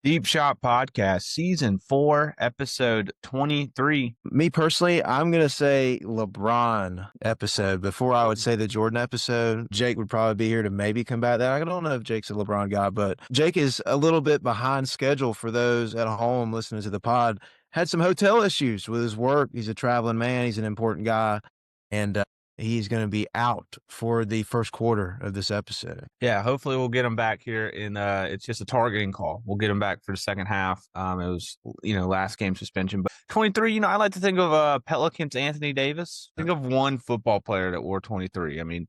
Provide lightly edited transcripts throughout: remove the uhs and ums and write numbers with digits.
Deep Shot Podcast, Season 4, Episode 23. Me personally, I'm going to say LeBron episode before I would say the Jordan episode. Jake would probably be here to maybe combat that. I don't know if Jake's a LeBron guy, but Jake is a little bit behind schedule for those at home listening to the pod. Had some hotel issues with his work. He's a traveling man. He's an important guy. And he's going to be out for the first quarter of this episode. Yeah, hopefully we'll get him back here in it's just a targeting call. We'll get him back for the second half. It was, last game suspension. But 23, I like to think of Pelicans Anthony Davis. Think of one football player that wore 23. I mean,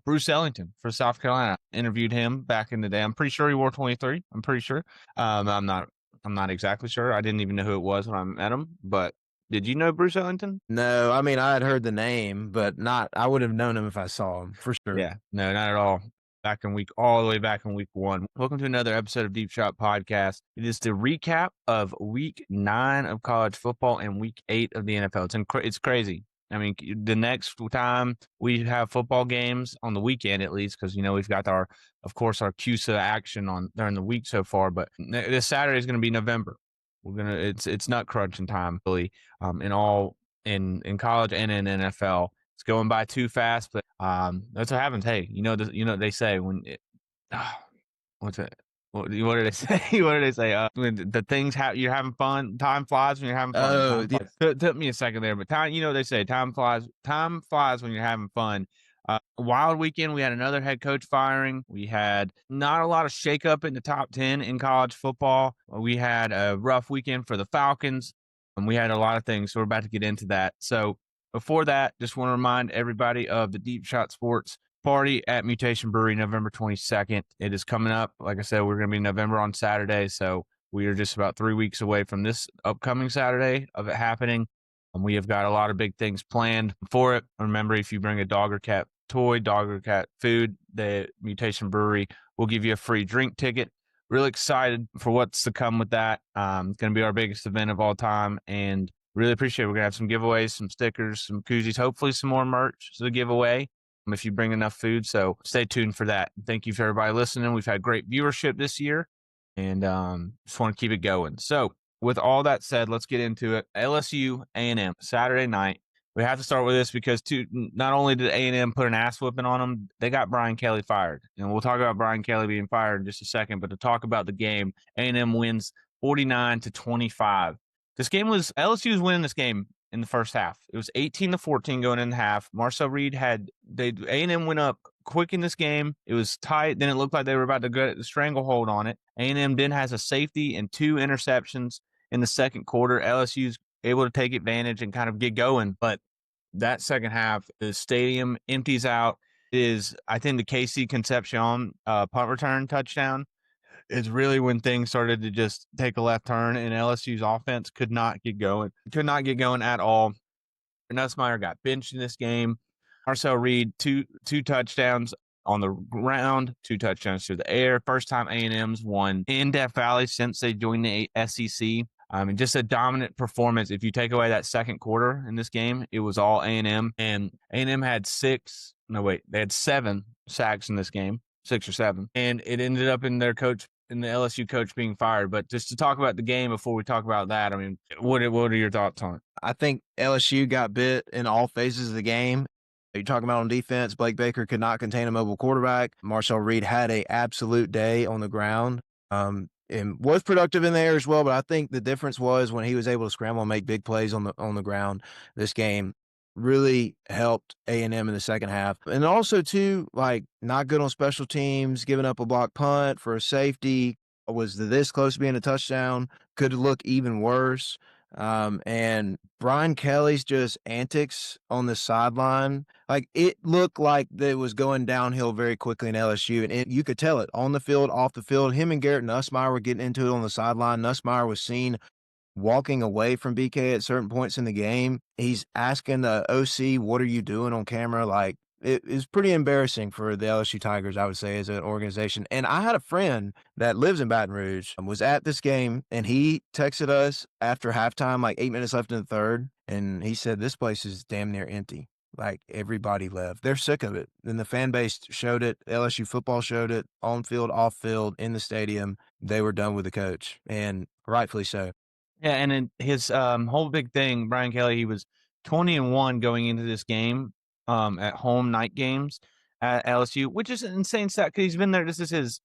Bruce Ellington for South Carolina. Interviewed him back in the day. I'm pretty sure he wore 23. I'm pretty sure. I'm not exactly sure. I didn't even know who it was when I met him, but did you know Bruce Ellington? No, I mean, I had heard the name, but I would have known him if I saw him for sure. Yeah, no, not at all. All the way back in week 1. Welcome to another episode of Deep Shot Podcast. It is the recap of week 9 of college football and week 8 of the NFL. It's crazy. I mean, the next time we have football games on the weekend, at least, because, we've got our CUSA action on during the week so far. But this Saturday is going to be November. It's nut crunching time, really, in college and in NFL. It's going by too fast, but that's what happens. Hey, what they say when what's it? What did they say? What did they say? When the things you're having fun. Time flies when you're having fun. Oh, yeah. It took me a second there, but time. They say time flies. Time flies when you're having fun. Wild weekend. We had another head coach firing. We had not a lot of shakeup in the top 10 in college football. We had a rough weekend for the Falcons, and we had a lot of things. So we're about to get into that. So before that, just want to remind everybody of the Deep Shot Sports party at Mutation Brewery, November 22nd. It is coming up. Like I said, we're going to be in November on Saturday. So we are just about 3 weeks away from this upcoming Saturday of it happening. And we have got a lot of big things planned for it. Remember, if you bring a dog or cat toy, dog or cat food, the Mutation Brewery will give you a free drink ticket. Really excited for what's to come with that. It's going to be our biggest event of all time, and really appreciate it. We're going to have some giveaways, some stickers, some koozies, hopefully some more merch to give away if you bring enough food. So stay tuned for that. Thank you for everybody listening. We've had great viewership this year, and just want to keep it going. So with all that said, let's get into it. LSU A&M, Saturday night. We have to start with this because not only did A&M put an ass whipping on them, they got Brian Kelly fired. And we'll talk about Brian Kelly being fired in just a second. But to talk about the game, A&M wins 49-25. LSU was winning this game in the first half. It was 18-14 going in the half. Marcel Reed A&M went up quick in this game. It was tight. Then it looked like they were about to get the stranglehold on it. A&M then has a safety and 2 interceptions in the second quarter. LSU's able to take advantage and kind of get going. But that second half, the stadium empties out. I think the KC Concepcion punt return touchdown is really when things started to just take a left turn, and LSU's offense could not get going at all. Nussmeier got benched in this game. Marcel Reed, two touchdowns on the ground, 2 touchdowns through the air. First time A&M's won in Death Valley since they joined the SEC. And just a dominant performance. If you take away that second quarter in this game, it was all A&M. And A&M had 7 sacks in this game, 6 or 7. And it ended up in the LSU coach being fired. But just to talk about the game before we talk about that, I mean, what are your thoughts on it? I think LSU got bit in all phases of the game. You're talking about on defense, Blake Baker could not contain a mobile quarterback. Marcel Reed had an absolute day on the ground. And was productive in there as well, but I think the difference was when he was able to scramble and make big plays on the ground. This game really helped A&M in the second half. And also, too, not good on special teams, giving up a block punt for a safety. Was this close to being a touchdown? Could look even worse. And Brian Kelly's just antics on the sideline, it looked like it was going downhill very quickly in LSU, and you could tell it on the field, off the field. Him and Garrett Nussmeier were getting into it on the sideline. Nussmeier was seen walking away from BK at certain points in the game. He's asking the OC, "What are you doing on camera?" It is pretty embarrassing for the LSU Tigers, I would say, as an organization. And I had a friend that lives in Baton Rouge and was at this game, and he texted us after halftime, 8 minutes left in the third, and he said, "This place is damn near empty." Everybody left. They're sick of it. And the fan base showed it. LSU football showed it on field, off field, in the stadium. they were done with the coach, and rightfully so. Yeah, and then his whole big thing, Brian Kelly, he was 20-1 going into this game at home night games at LSU, which is an insane stat because he's been there. This is his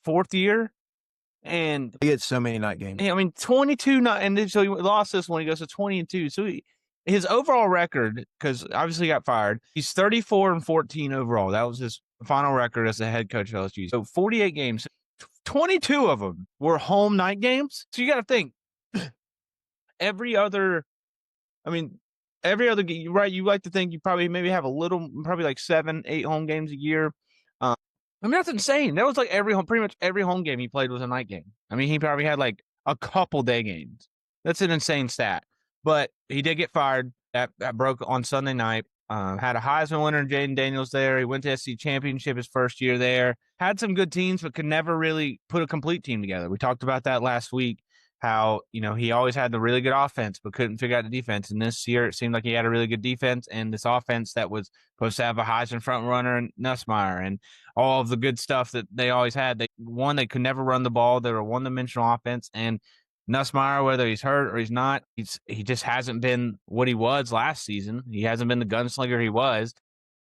4th year, and He gets so many night games. I mean 22 not, and then so he lost this one. He goes to 20-2. So his overall record, because obviously he got fired, he's 34-14 overall. That was his final record as the head coach of LSU. So 48 games, 22 of them were home night games. So you got to think every other, I mean, every other, right? You like to think you probably maybe have a little, probably like 7-8 home games a year. I mean, that's insane. That was like pretty much every home game he played was a night game. I mean, he probably had like a couple day games. That's an insane stat. But he did get fired. That broke on Sunday night. Had a Heisman winner, Jaden Daniels, there. He went to SC Championship his first year there. Had some good teams, but could never really put a complete team together. We talked about that last week, how, he always had the really good offense, but couldn't figure out the defense. And this year, it seemed like he had a really good defense, and this offense that was supposed to have a Heisman front runner and Nussmeier and all of the good stuff that they always had. They could never run the ball. They were a one-dimensional offense, and Nussmeier, whether he's hurt or he's not, he just hasn't been what he was last season. He hasn't been the gunslinger he was.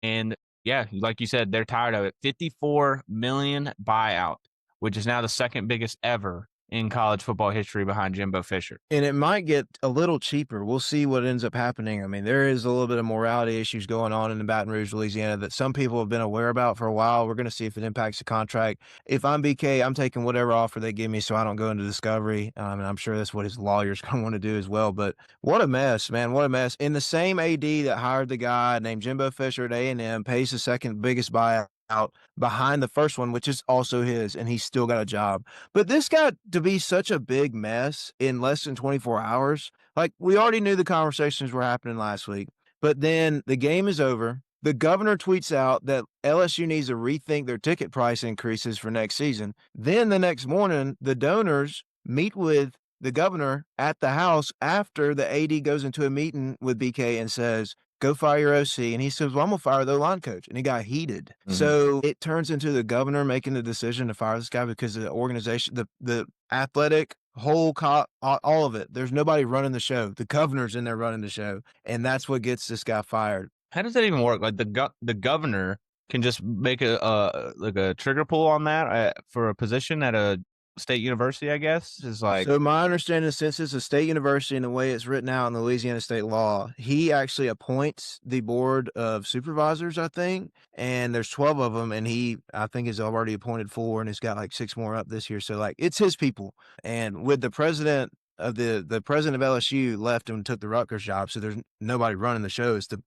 And yeah, like you said, they're tired of it. $54 million buyout, which is now the second biggest ever in college football history behind Jimbo Fisher. And it might get a little cheaper. We'll see what ends up happening. I mean, there is a little bit of morality issues going on in the Baton Rouge, Louisiana that some people have been aware about for a while. We're going to see if it impacts the contract. If I'm BK, I'm taking whatever offer they give me so I don't go into discovery. And I'm sure that's what his lawyer's going to want to do as well. But what a mess, man. What a mess. In the same AD that hired the guy named Jimbo Fisher at A&M pays the second biggest buyout out behind the first one, which is also his, and he's still got a job. But this got to be such a big mess in less than 24 hours. Like, we already knew the conversations were happening last week, but then the game is over. The governor tweets out that LSU needs to rethink their ticket price increases for next season. Then the next morning, the donors meet with the governor at the house after the AD goes into a meeting with BK and says, go fire your OC. And he says, well, I'm going to fire the line coach. And he got heated. Mm-hmm. So it turns into the governor making the decision to fire this guy because the organization, the athletic whole all of it. There's nobody running the show. The governor's in there running the show. And that's what gets this guy fired. How does that even work? Like the governor can just make a trigger pull on that for a position at a state university, I guess, is like. So my understanding, since it's a state university and the way it's written out in the Louisiana state law, he actually appoints the board of supervisors, I think, and there's 12 of them, and I think has already appointed 4, and he's got like 6 more up this year. So like, it's his people. And with the president of the president of LSU left and took the Rutgers job, so there's nobody running the show. It's the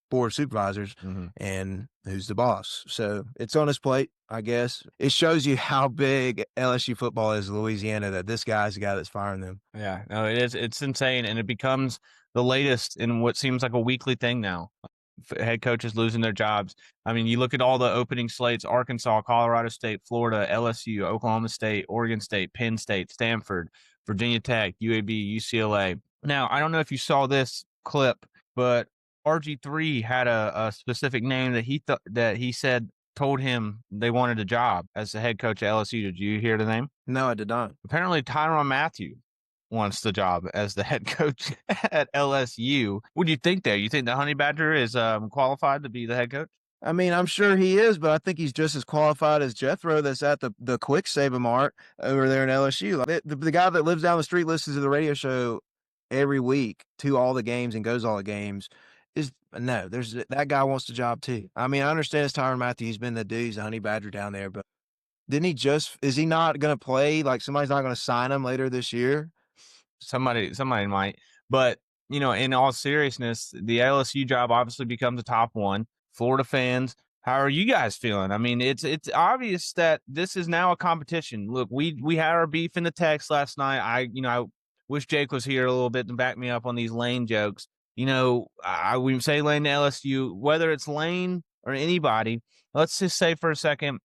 board of supervisors, mm-hmm. and who's the boss. So it's on his plate, I guess. It shows you how big LSU football is in Louisiana, that this guy's the guy that's firing them. Yeah, no, it is. It's insane, and it becomes the latest in what seems like a weekly thing now. Head coaches losing their jobs. I mean, you look at all the opening slates: Arkansas, Colorado State, Florida, LSU, Oklahoma State, Oregon State, Penn State, Stanford, Virginia Tech, UAB, UCLA. Now, I don't know if you saw this clip, but RG3 had a specific name that he said told him they wanted a job as the head coach at LSU. Did you hear the name? No, I did not. Apparently, Tyrann Mathieu wants the job as the head coach at LSU. What do you think there? You think the Honey Badger is qualified to be the head coach? I mean, I'm sure he is, but I think he's just as qualified as Jethro that's at the Quick Save Mart over there in LSU. Like, the guy that lives down the street listens to the radio show every week to all the games and goes all the games. That guy wants the job too. I mean, I understand it's Tyrann Mathieu. He's been the dude. He's a Honey Badger down there, but is he not going to play? Like, somebody's not going to sign him later this year? Somebody might. But, in all seriousness, the LSU job obviously becomes the top one. Florida fans, how are you guys feeling? I mean, it's obvious that this is now a competition. Look, we had our beef in the text last night. I wish Jake was here a little bit to back me up on these Lane jokes. We say Lane to LSU, whether it's Lane or anybody. Let's just say for a second,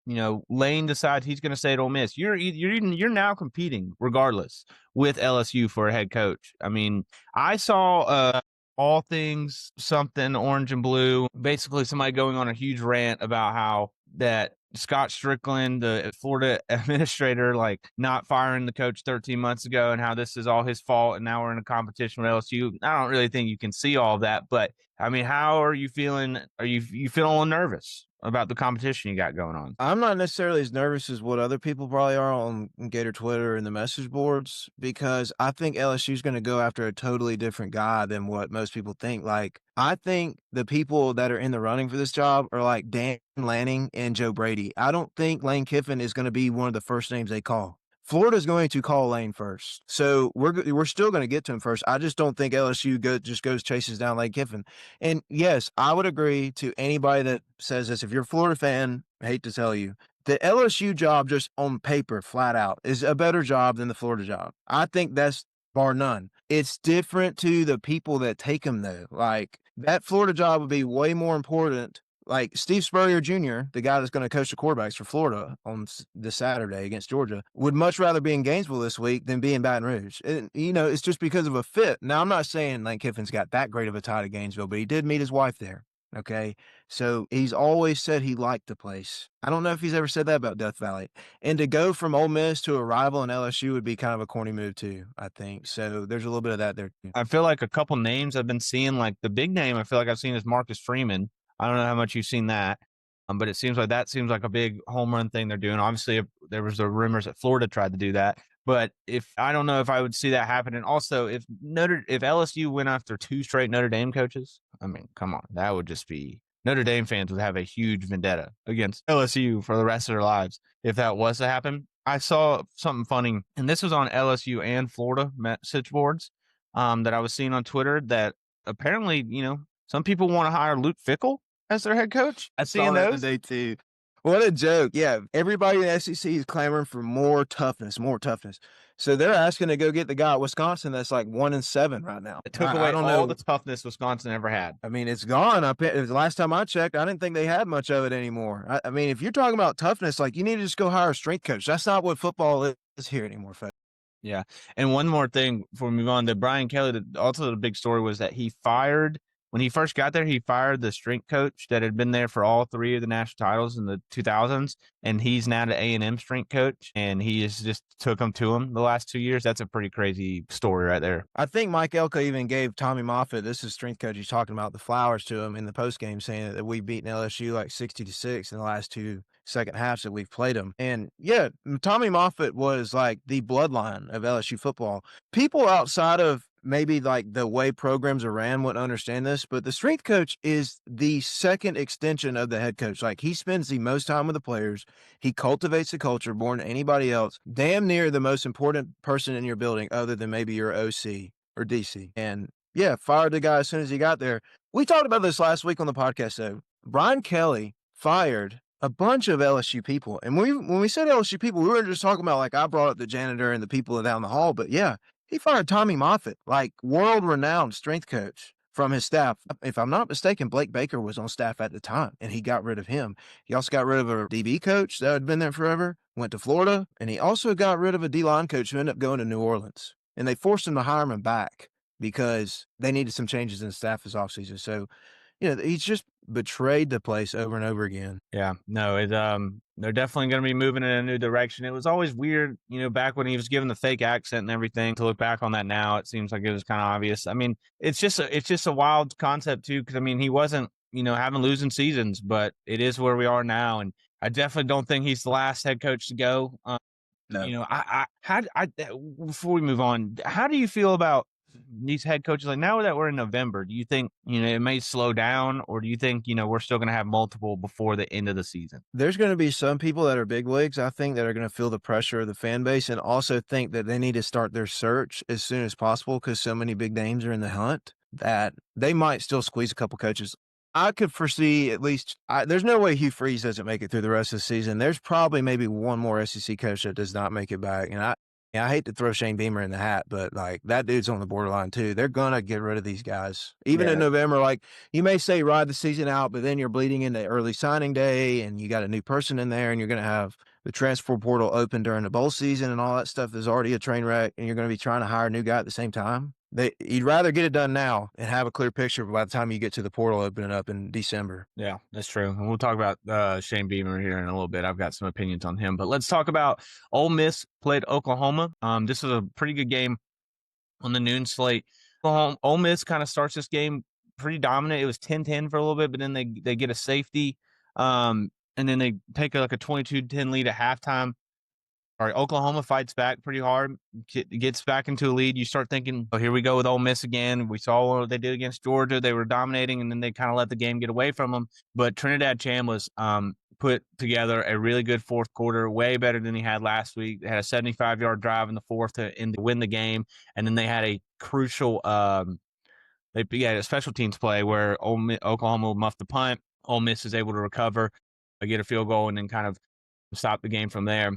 Lane decides he's going to stay at Ole Miss. You're now competing regardless with LSU for a head coach. I mean, I saw all things something orange and blue. Basically, somebody going on a huge rant about how that Scott Strickland, the Florida administrator, like not firing the coach 13 months ago and how this is all his fault. And now we're in a competition with LSU. I don't really think you can see all of that, but I mean, how are you feeling? Are you feeling a little nervous about the competition you got going on? I'm not necessarily as nervous as what other people probably are on Gator Twitter and the message boards because I think LSU is going to go after a totally different guy than what most people think. Like, I think the people that are in the running for this job are like Dan Lanning and Joe Brady. I don't think Lane Kiffin is going to be one of the first names they call. Florida's going to call Lane first. So we're still going to get to him first. I just don't think LSU just goes chases down Lane Kiffin. And yes, I would agree to anybody that says this. If you're a Florida fan, I hate to tell you, the LSU job just on paper, flat out, is a better job than the Florida job. I think that's bar none. It's different to the people that take them though. Like that Florida job would be way more important. Like Steve Spurrier Jr., the guy that's going to coach the quarterbacks for Florida on this Saturday against Georgia, would much rather be in Gainesville this week than be in Baton Rouge. And, it's just because of a fit. Now, I'm not saying Lane Kiffin's got that great of a tie to Gainesville, but he did meet his wife there. Okay. So he's always said he liked the place. I don't know if he's ever said that about Death Valley. And to go from Ole Miss to a rival in LSU would be kind of a corny move too, I think. So there's a little bit of that there too. I feel like a couple names I've been seeing, like the big name I feel like I've seen is Marcus Freeman. I don't know how much you've seen that, but it seems like a big home run thing they're doing. Obviously, there was the rumors that Florida tried to do that, but if I don't know if I would see that happen. And also, if LSU went after 2 straight Notre Dame coaches, I mean, come on, that would just be Notre Dame fans would have a huge vendetta against LSU for the rest of their lives if that was to happen. I saw something funny, and this was on LSU and Florida message boards that I was seeing on Twitter that apparently, some people want to hire Luke Fickell as their head coach. I saw that today too. What a joke. Yeah. Everybody in the SEC is clamoring for more toughness, more toughness. So they're asking to go get the guy at Wisconsin that's like 1-7 right now. It took away I don't all the toughness Wisconsin ever had. I mean, it's gone. The last time I checked, I didn't think they had much of it anymore. I mean, if you're talking about toughness, like you need to just go hire a strength coach. That's not what football is here anymore, folks. Yeah. And one more thing before we move on, that Brian Kelly, also the big story was that when he first got there, he fired the strength coach that had been there for all 3 of the national titles in the 2000s. And he's now the A&M strength coach, and he has just took him to him the last 2 years. That's a pretty crazy story right there. I think Mike Elko even gave Tommy Moffitt, this is strength coach, he's talking about the flowers to him in the postgame, saying that we've beaten LSU like 60-6 in the last 2 second halves that we've played them. And yeah, Tommy Moffitt was like the bloodline of LSU football. People outside of maybe like the way programs are ran wouldn't understand this, but the strength coach is the second extension of the head coach. Like he spends the most time with the players. He cultivates the culture more than anybody else. Damn near the most important person in your building other than maybe your OC or DC. And yeah, fired the guy as soon as he got there. We talked about this last week on the podcast though. Brian Kelly fired a bunch of LSU people. And when we said LSU people, we weren't just talking about like I brought up the janitor and the people down the hall, but yeah, he fired Tommy Moffitt, like world-renowned strength coach from his staff. If I'm not mistaken, Blake Baker was on staff at the time, and he got rid of him. He also got rid of a DB coach that had been there forever, went to Florida, and he also got rid of a D-line coach who ended up going to New Orleans. And they forced him to hire him back because they needed some changes in the staff this offseason. So, he's just betrayed the place over and over again. Yeah, no, they're definitely going to be moving in a new direction. It was always weird, back when he was given the fake accent and everything. To look back on that now, it seems like it was kind of obvious. I mean, it's just a wild concept too, because I mean, he wasn't, having losing seasons, but it is where we are now, and I definitely don't think he's the last head coach to go. No. Before we move on, how do you feel about these head coaches? Like now that we're in November, do you think it may slow down, or do you think we're still going to have multiple before the end of the season? There's going to be some people that are bigwigs, I think, that are going to feel the pressure of the fan base and also think that they need to start their search as soon as possible because so many big names are in the hunt that they might still squeeze a couple coaches. I could foresee at least there's no way Hugh Freeze doesn't make it through the rest of the season. There's probably maybe one more SEC coach that does not make it back, and I hate to throw Shane Beamer in the hat, but like that dude's on the borderline too. They're gonna get rid of these guys. Even in November, like you may say ride the season out, but then you're bleeding into early signing day and you got a new person in there and you're gonna have the transfer portal open during the bowl season and all that stuff is already a train wreck and you're gonna be trying to hire a new guy at the same time. You'd rather get it done now and have a clear picture by the time you get to the portal opening up in December. Yeah, that's true. And we'll talk about Shane Beamer here in a little bit. I've got some opinions on him, but let's talk about Ole Miss played Oklahoma. This was a pretty good game on the noon slate. Ole Miss kind of starts this game pretty dominant. It was 10-10 for a little bit, but then they get a safety, and then they take like a 22-10 lead at halftime. All right, Oklahoma fights back pretty hard, gets back into a lead. You start thinking, oh, here we go with Ole Miss again. We saw what they did against Georgia. They were dominating, and then they kind of let the game get away from them. But Trinidad Chambliss put together a really good fourth quarter, way better than he had last week. They had a 75-yard drive in the fourth to win the game, and then they had a crucial they had a special teams play where Oklahoma muffed the punt. Ole Miss is able to recover, get a field goal, and then kind of stop the game from there.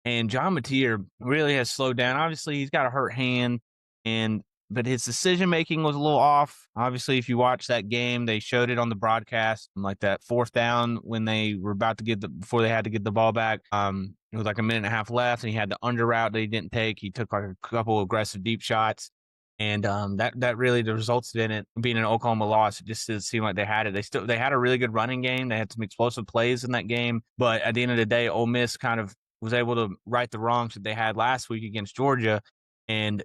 And John Mateer really has slowed down. Obviously, he's got a hurt hand, but his decision making was a little off. Obviously, if you watch that game, they showed it on the broadcast, like that fourth down when they were about to before they had to get the ball back. It was like a minute and a half left, and he had the under route that he didn't take. He took like a couple of aggressive deep shots. And that really resulted in it being an Oklahoma loss. It just didn't seem like they had it. They had a really good running game. They had some explosive plays in that game. But at the end of the day, Ole Miss kind of was able to right the wrongs that they had last week against Georgia and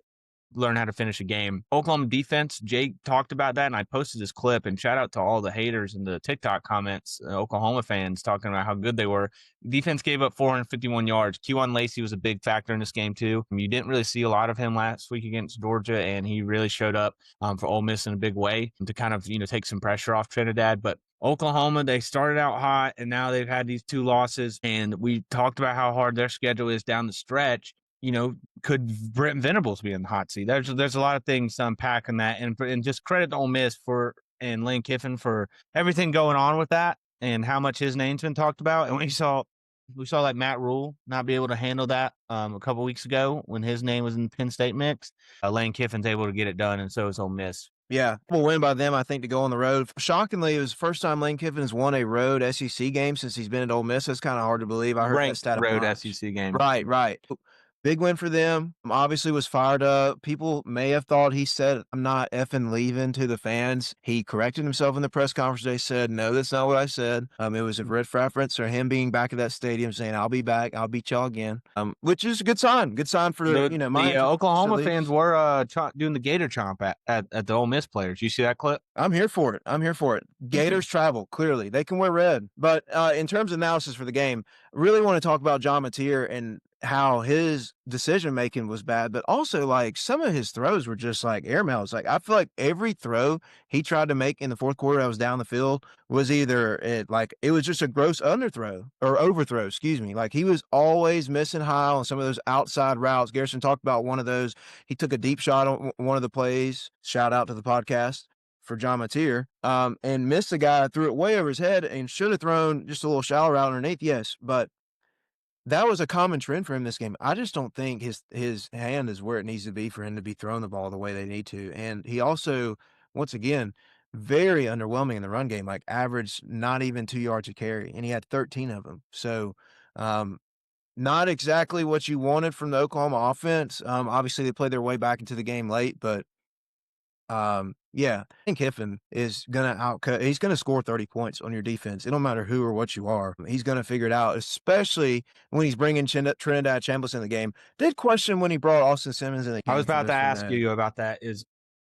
learn how to finish a game. Oklahoma defense, Jake talked about that, and I posted this clip, and shout out to all the haters in the TikTok comments, Oklahoma fans talking about how good they were. Defense gave up 451 yards. Kewan Lacey was a big factor in this game too. You didn't really see a lot of him last week against Georgia, and he really showed up for Ole Miss in a big way to kind of, take some pressure off Trinidad. But Oklahoma, they started out hot, and now they've had these two losses, and we talked about how hard their schedule is down the stretch. Could Brent Venables be in the hot seat? There's a lot of things to unpack in that, and just credit to Ole Miss and Lane Kiffin for everything going on with that and how much his name's been talked about. And we saw like Matt Rule not be able to handle that a couple weeks ago when his name was in the Penn State mix. Lane Kiffin's able to get it done, and so is Ole Miss. Yeah, we'll win by them, I think, to go on the road. Shockingly, it was the first time Lane Kiffin has won a road SEC game since he's been at Ole Miss. That's kind of hard to believe. I heard that stat. Road SEC game. Right. Big win for them. Obviously was fired up. People may have thought he said, "I'm not effing leaving" to the fans. He corrected himself in the press conference. They said, "No, that's not what I said." It was a reference or him being back at that stadium saying, "I'll be back. I'll beat y'all again." Which is a good sign. Good sign for my Oklahoma fans were doing the Gator chomp at the Ole Miss players. You see that clip? I'm here for it. Gators travel, clearly. They can wear red. But in terms of analysis for the game, I really want to talk about John Mateer and how his decision making was bad, but also like some of his throws were just like air mails. Like I feel like every throw he tried to make in the fourth quarter that was down the field was either it was just a gross underthrow or overthrow, excuse me. Like he was always missing high on some of those outside routes. Garrison talked about one of those. He took a deep shot on one of the plays. Shout out to the podcast for John Mateer, and missed the guy, threw it way over his head and should have thrown just a little shallow route underneath. Yes, but that was a common trend for him this game. I just don't think his hand is where it needs to be for him to be throwing the ball the way they need to. And he also, once again, very underwhelming in the run game, like averaged not even 2 yards a carry, and he had 13 of them. So, not exactly what you wanted from the Oklahoma offense. Obviously, they played their way back into the game late, but yeah, I think Kiffin is he's gonna score 30 points on your defense. It don't matter who or what you are. He's gonna figure it out, especially when he's bringing Trinidad Chambliss in the game. Did question when he brought Austin Simmons in the game. I was about to ask you about that.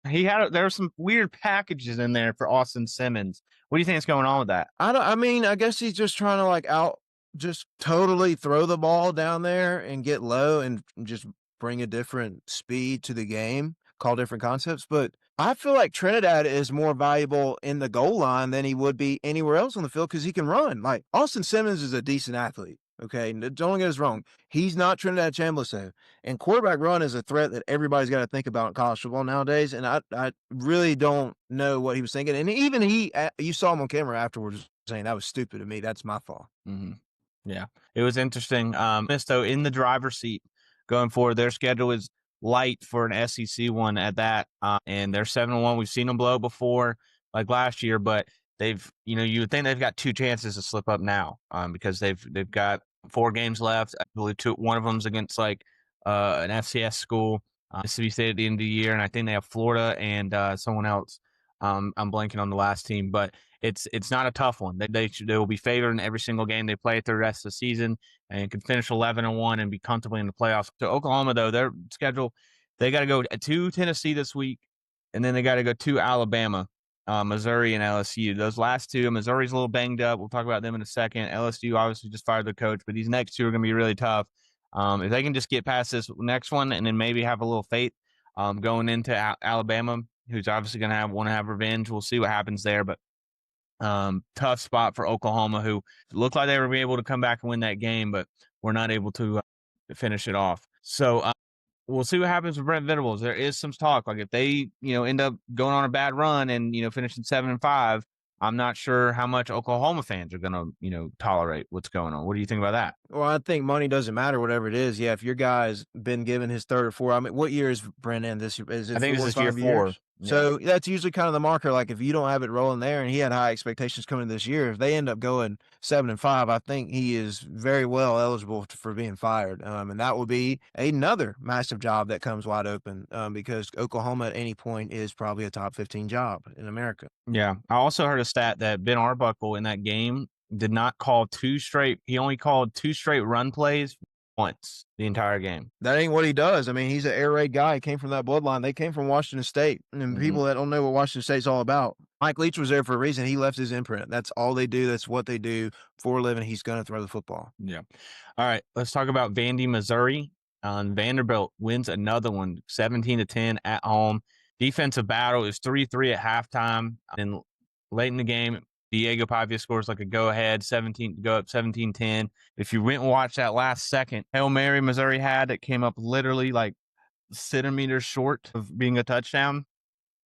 There were some weird packages in there for Austin Simmons. What do you think is going on with that? I guess he's just trying to just totally throw the ball down there and get low and just bring a different speed to the game, call different concepts. But I feel like Trinidad is more valuable in the goal line than he would be anywhere else on the field because he can run. Like Austin Simmons is a decent athlete. Okay, don't get us wrong. He's not Trinidad Chambliss though, and quarterback run is a threat that everybody's got to think about in college football nowadays. And I really don't know what he was thinking. And even you saw him on camera afterwards saying that was stupid of me. That's my fault. Mm-hmm. Yeah, it was interesting. So in the driver's seat going forward, their schedule is light for an SEC one at that, and they're 7-1. We've seen them blow before, like last year, but they've, you would think they've got two chances to slip up now, because they've got 4 games left. I believe one of them's against an FCS school. Mississippi State at the end of the year, and I think they have Florida and someone else. I'm blanking on the last team, but it's not a tough one. They will be favored in every single game they play through the rest of the season, and can finish 11-1 and be comfortably in the playoffs. So Oklahoma, though, their schedule, they got to go to Tennessee this week, and then they got to go to Alabama, Missouri, and LSU. Those last two, Missouri's a little banged up. We'll talk about them in a second. LSU obviously just fired their coach, but these next two are going to be really tough. If they can just get past this next one and then maybe have a little faith going into Alabama, who's obviously going to want to have revenge. We'll see what happens there, but tough spot for Oklahoma, who looked like they were able to come back and win that game, but were not able to finish it off. So we'll see what happens with Brent Venables. There is some talk, like if they end up going on a bad run and finishing 7-5. I'm not sure how much Oklahoma fans are going to, tolerate what's going on. What do you think about that? Well, I think money doesn't matter, whatever it is. Yeah, if your guy's been given his third or fourth, I mean, what year is Brent in this year? Is it I think 4 this or is year 5 4. years? Yeah. So that's usually kind of the marker. Like if you don't have it rolling there, and he had high expectations coming this year, if they end up going 7-5, I think he is very well eligible for being fired. And that will be another massive job that comes wide open because Oklahoma at any point is probably a top 15 job in America. Yeah. I also heard a stat that Ben Arbuckle in that game did not call he only called 2 straight run plays once the entire game. That ain't what he does. I mean, he's an air raid guy. He came from that bloodline. They came from Washington State. And people that don't know what Washington State's all about, Mike Leach was there for a reason. He left his imprint. That's all they do. That's what they do for a living. He's going to throw the football. Yeah. All right. Let's talk about Vandy, Missouri. Vanderbilt wins another one, 17-10 at home. Defensive battle is 3-3 at halftime. And late in the game, Diego Pavia scores like a go-ahead, go up 17-10. If you went and watched that last second, Hail Mary Missouri had, it came up literally like centimeters short of being a touchdown.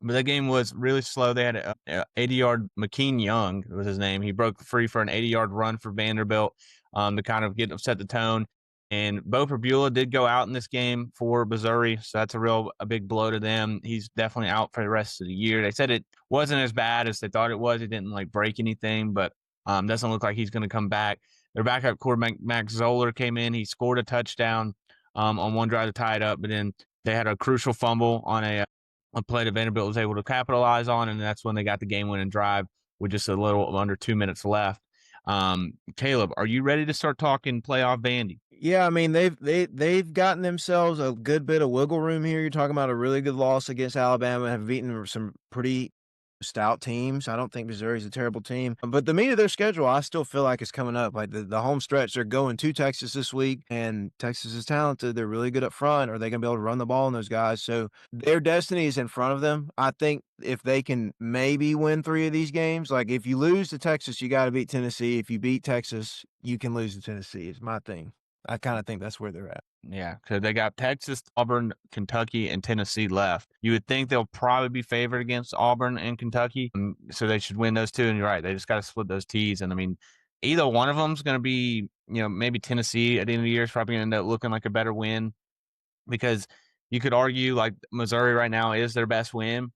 But that game was really slow. They had a 80-yard McKean Young was his name. He broke free for an 80-yard run for Vanderbilt to kind of set the tone. And Bo Perbula did go out in this game for Missouri, so that's a big blow to them. He's definitely out for the rest of the year. They said it wasn't as bad as they thought it was. It didn't break anything, but doesn't look like he's going to come back. Their backup quarterback Max Zoller came in. He scored a touchdown on one drive to tie it up, but then they had a crucial fumble on a play that Vanderbilt was able to capitalize on, and that's when they got the game-winning drive with just a little under 2 minutes left. Caleb, are you ready to start talking playoff Vandy? Yeah, I mean they've gotten themselves a good bit of wiggle room here. You're talking about a really good loss against Alabama, have beaten some pretty stout teams. I don't think Missouri's a terrible team, but the meat of their schedule, I still feel like it's coming up. Like the home stretch, they're going to Texas this week, and Texas is talented. They're really good up front. Are they going to be able to run the ball on those guys? So their destiny is in front of them. I think if they can maybe win 3 of these games, like if you lose to Texas, you got to beat Tennessee. If you beat Texas, you can lose to Tennessee. It's my thing. I kind of think that's where they're at. Yeah, because they got Texas, Auburn, Kentucky, and Tennessee left. You would think they'll probably be favored against Auburn and Kentucky, so they should win those 2. And you're right, they just got to split those T's. And I mean, either one of them is going to be, maybe Tennessee at the end of the year is probably going to end up looking like a better win, because you could argue like Missouri right now is their best win,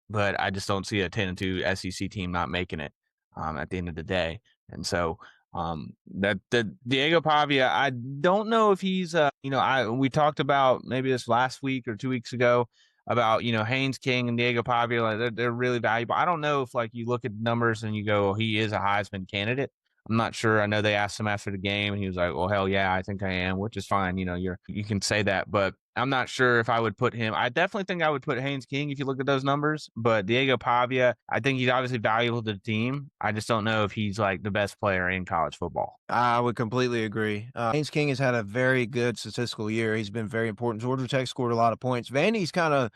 but I just don't see a 10-2 SEC team not making it at the end of the day. And so that the Diego Pavia, I don't know if he's we talked about maybe this last week or 2 weeks ago about Haynes King and Diego Pavia, like they're really valuable. I don't know if you look at numbers and you go, he is a Heisman candidate. I'm not sure. I know they asked him after the game and he was like, well, hell yeah, I think I am, which is fine. You can say that, but I'm not sure if I would put him. I definitely think I would put Haynes King if you look at those numbers, but Diego Pavia, I think he's obviously valuable to the team. I just don't know if he's the best player in college football. I would completely agree. Haynes King has had a very good statistical year. He's been very important. Georgia Tech scored a lot of points. Vandy's kind of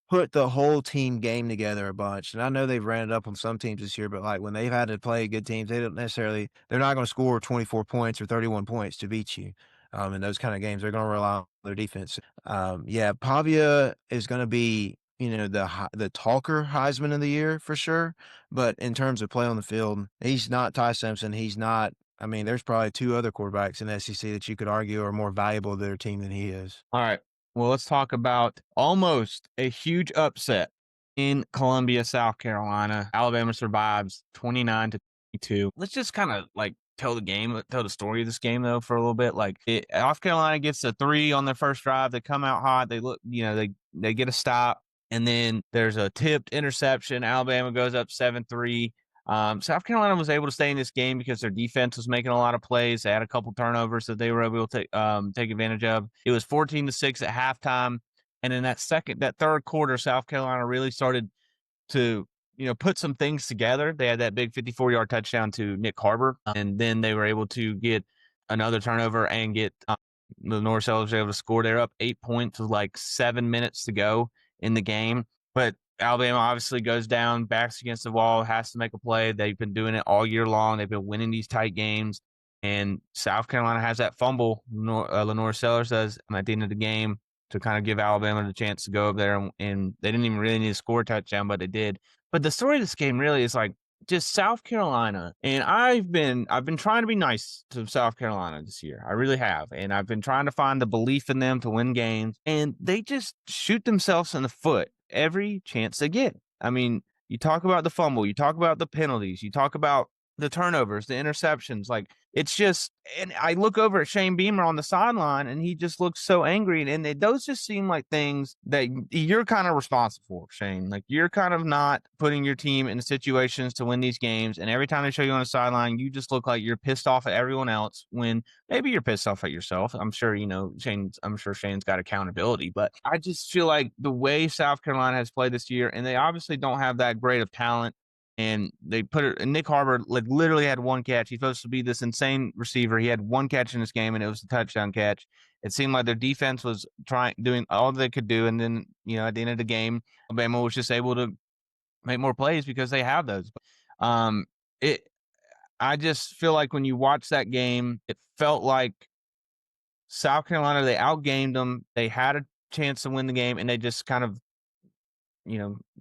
put the whole team game together a bunch. And I know they've ran it up on some teams this year, but when they've had to play good teams, they're not going to score 24 points or 31 points to beat you. In those kind of games, they're going to rely on their defense. Pavia is going to be, the talker Heisman of the year for sure. But in terms of play on the field, he's not Ty Simpson. He's not. I mean, there's probably 2 other quarterbacks in the SEC that you could argue are more valuable to their team than he is. All right. Well, let's talk about almost a huge upset in Columbia, South Carolina. Alabama survives 29-22. Let's just kind of tell the story of this game though for a little bit. Like North Carolina gets a 3 on their first drive. They come out hot. They look, they get a stop, and then there's a tipped interception. Alabama goes up 7-3. South Carolina was able to stay in this game because their defense was making a lot of plays. They had a couple turnovers that they were able to take advantage of. It was 14-6 at halftime, and in that third quarter, South Carolina really started to put some things together. They had that big 54-yard touchdown to Nick Harbor, and then they were able to get another turnover and get the North Sellers able to score. They're up 8 points with like 7 minutes to go in the game, but Alabama obviously goes down, backs against the wall, has to make a play. They've been doing it all year long. They've been winning these tight games, and South Carolina has that fumble. Lenore Sellers does at the end of the game to kind of give Alabama the chance to go up there, and they didn't even really need to score a touchdown, but they did. But the story of this game really is like just South Carolina, and I've been trying to be nice to South Carolina this year. I really have, and I've been trying to find the belief in them to win games, and they just shoot themselves in the foot every chance they get. I mean, you talk about the fumble, you talk about the penalties, you talk about the turnovers, the interceptions. Like, it's just, and I look over at Shane Beamer on the sideline, and he just looks so angry. And those just seem like things that you're kind of responsible for, Shane. Like, you're kind of not putting your team in situations to win these games. And every time they show you on the sideline, you just look like you're pissed off at everyone else when maybe you're pissed off at yourself. I'm sure, I'm sure Shane's got accountability, but I just feel like the way South Carolina has played this year, and they obviously don't have that great of talent. And they put it, and Nick Harbor like literally had one catch. He's supposed to be this insane receiver. He had one catch in this game, and it was a touchdown catch. It seemed like their defense was doing all they could do. And then, at the end of the game, Alabama was just able to make more plays because they have those. Um, it, I just feel like when you watch that game, it felt like South Carolina, they outgamed them. They had a chance to win the game, and they just kind of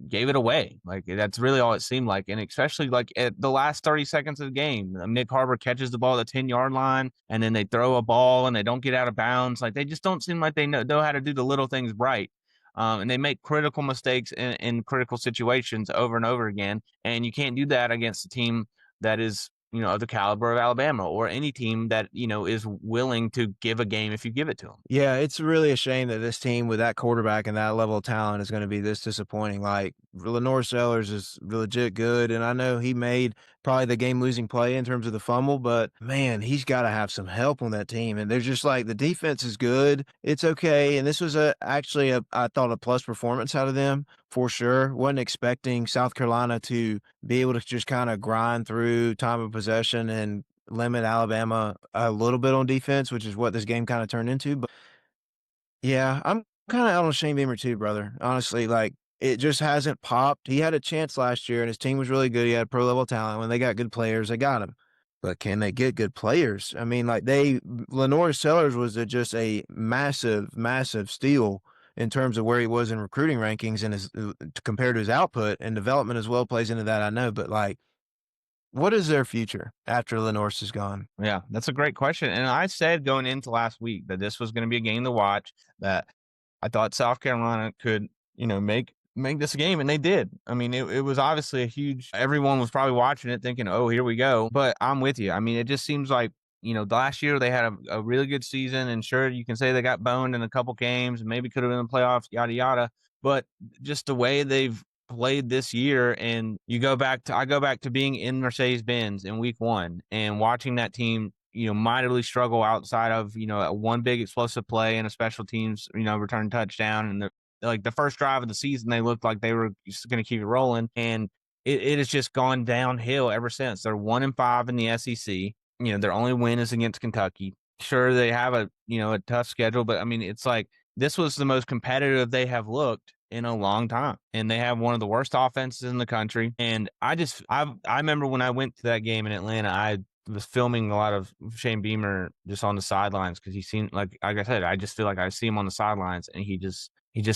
gave it away. Like, that's really all it seemed like. And especially like at the last 30 seconds of the game, Nick Harbor catches the ball at the 10-yard line, and then they throw a ball and they don't get out of bounds. Like, they just don't seem like they know how to do the little things right. And they make critical mistakes in critical situations over and over again. And you can't do that against a team that is, of the caliber of Alabama, or any team that, is willing to give a game if you give it to them. Yeah, it's really a shame that this team with that quarterback and that level of talent is going to be this disappointing. Like, Lenore Sellers is legit good, and I know he made probably the game-losing play in terms of the fumble, but man, he's got to have some help on that team. And they're just like, the defense is good, it's okay, and this was actually I thought a plus performance out of them for sure. Wasn't expecting South Carolina to be able to just kind of grind through time of possession and limit Alabama a little bit on defense, which is what this game kinda turned into. But yeah, I'm kinda out on Shane Beamer too, brother. Honestly, like, it just hasn't popped. He had a chance last year, and his team was really good. He had pro level talent. When they got good players, they got him. But can they get good players? I mean, like, Lenore Sellers was just a massive, massive steal in terms of where he was in recruiting rankings and his compared to his output, and development as well plays into that, I know. But, like, what is their future after Lenore's is gone? Yeah, that's a great question. And I said going into last week that this was going to be a game to watch, that I thought South Carolina could, make this a game, and they did. I mean, it was obviously a huge, everyone was probably watching it thinking, oh, here we go. But I'm with you. I mean, it just seems like, last year they had a really good season, and sure, you can say they got boned in a couple games and maybe could have been in the playoffs, yada, yada. But just the way they've played this year, and I go back to being in Mercedes-Benz in week 1 and watching that team, mightily struggle outside of, one big explosive play and a special teams, return touchdown. And the first drive of the season, they looked like they were just going to keep it rolling. And it has just gone downhill ever since. They're 1-5 in the SEC. Their only win is against Kentucky. Sure, they have a tough schedule, but I mean, it's like, this was the most competitive they have looked in a long time, and they have one of the worst offenses in the country. And I remember when I went to that game in Atlanta, I was filming a lot of Shane Beamer just on the sidelines, because he seemed like I said, I just feel like I see him on the sidelines, and he just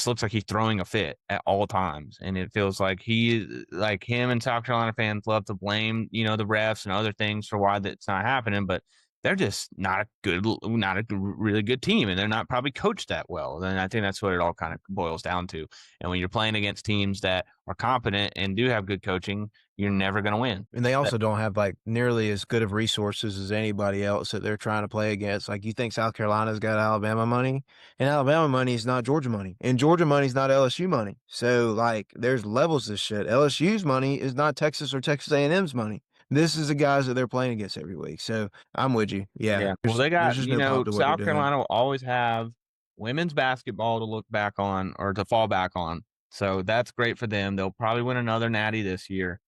looks like he's throwing a fit at all times. And it feels like him and South Carolina fans love to blame, the refs and other things for why that's not happening. But they're just not a really good team, and they're not probably coached that well. And I think that's what it all kind of boils down to. And when you're playing against teams that are competent and do have good coaching, you're never going to win. And they also don't have, like, nearly as good of resources as anybody else that they're trying to play against. Like, you think South Carolina's got Alabama money, and Alabama money is not Georgia money, and Georgia money is not LSU money. So, like, there's levels to shit. LSU's money is not Texas or Texas A&M's money. This is the guys that they're playing against every week. So, I'm with you. Yeah, Yeah. Well, they there's got, just no pop to what they're South doing. Carolina will always have women's basketball to look back on or to fall back on. So that's great for them. They'll probably win another natty this year.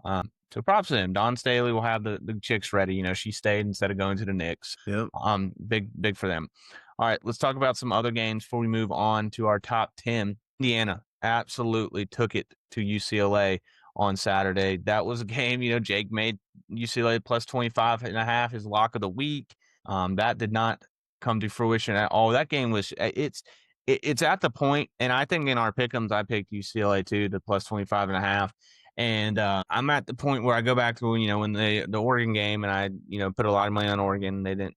So props to them. Dawn Staley will have the chicks ready. She stayed instead of going to the Knicks. Yep. Big for them. All right, let's talk about some other games before we move on to our top 10. Indiana absolutely took it to UCLA on Saturday. That was a game, Jake made UCLA plus 25.5 his lock of the week. That did not come to fruition at all. That game was it's at the point, and I think in our pick'ems I picked UCLA too, the plus 25.5. And I'm at the point where I go back to when the Oregon game, and I put a lot of money on Oregon. And they didn't.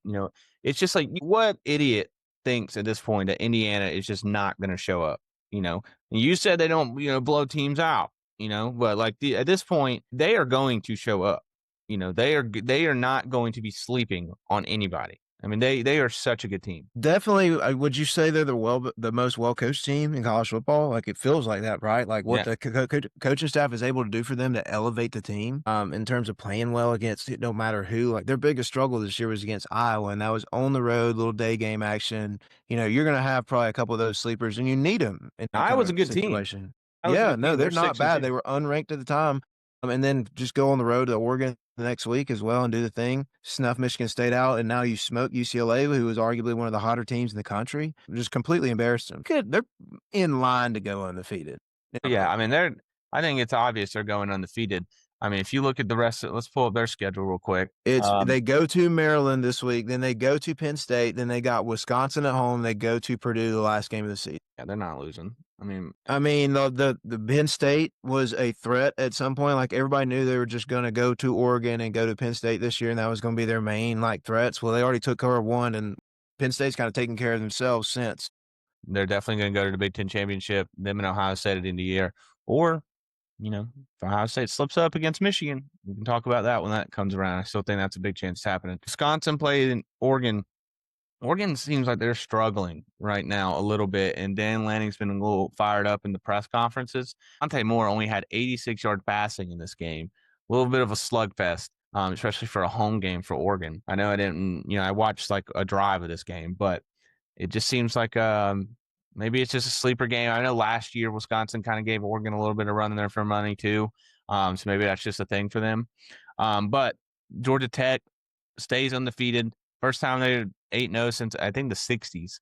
It's just like, what idiot thinks at this point that Indiana is just not going to show up. And you said they don't blow teams out. But like at this point they are going to show up. They are not going to be sleeping on anybody. I mean, they are such a good team. Definitely, would you say they're the most well-coached team in college football? Like, it feels like that, right? Like, what Yeah. the coaching staff is able to do for them to elevate the team, in terms of playing well against no matter who. Like, their biggest struggle this year was against Iowa, and that was on the road, little day game action. You're gonna have probably a couple of those sleepers, and you need them in that kind Iowa's a of good team. situation. Iowa's a Yeah, good no, team. they're They're not six and bad. two. They were unranked at the time. And then just go on the road to Oregon the next week as well and do the thing, snuff Michigan State out, and now you smoke UCLA, who is arguably one of the hotter teams in the country. Just completely embarrassed them. They're in line to go undefeated. Yeah, I mean, I think it's obvious they're going undefeated. I mean, if you look at the rest let's pull up their schedule real quick. They go to Maryland this week, then they go to Penn State, then they got Wisconsin at home, they go to Purdue the last game of the season. Yeah, they're not losing. I mean, The Penn State was a threat at some point. Like, everybody knew they were just going to go to Oregon and go to Penn State this year, and that was going to be their main threats. Well, they already took care of one, and Penn State's kind of taken care of themselves since. they're definitely going to go to the Big Ten championship. Them and Ohio State at the end of the year, or if Ohio State slips up against Michigan, we can talk about that when that comes around. I still think that's a big chance it's happening. Wisconsin played in Oregon. Oregon seems like they're struggling right now a little bit, and Dan Lanning's been a little fired up in the press conferences. Dante Moore only had 86 yards passing in this game. A little bit of a slugfest, especially for a home game for Oregon. I know I didn't, I watched like a drive of this game, but it just seems like maybe it's just a sleeper game. I know last year Wisconsin kind of gave Oregon a little bit of run there for money too, so maybe that's just a thing for them. But Georgia Tech stays undefeated. First time they're 8-0 since I think the 60s.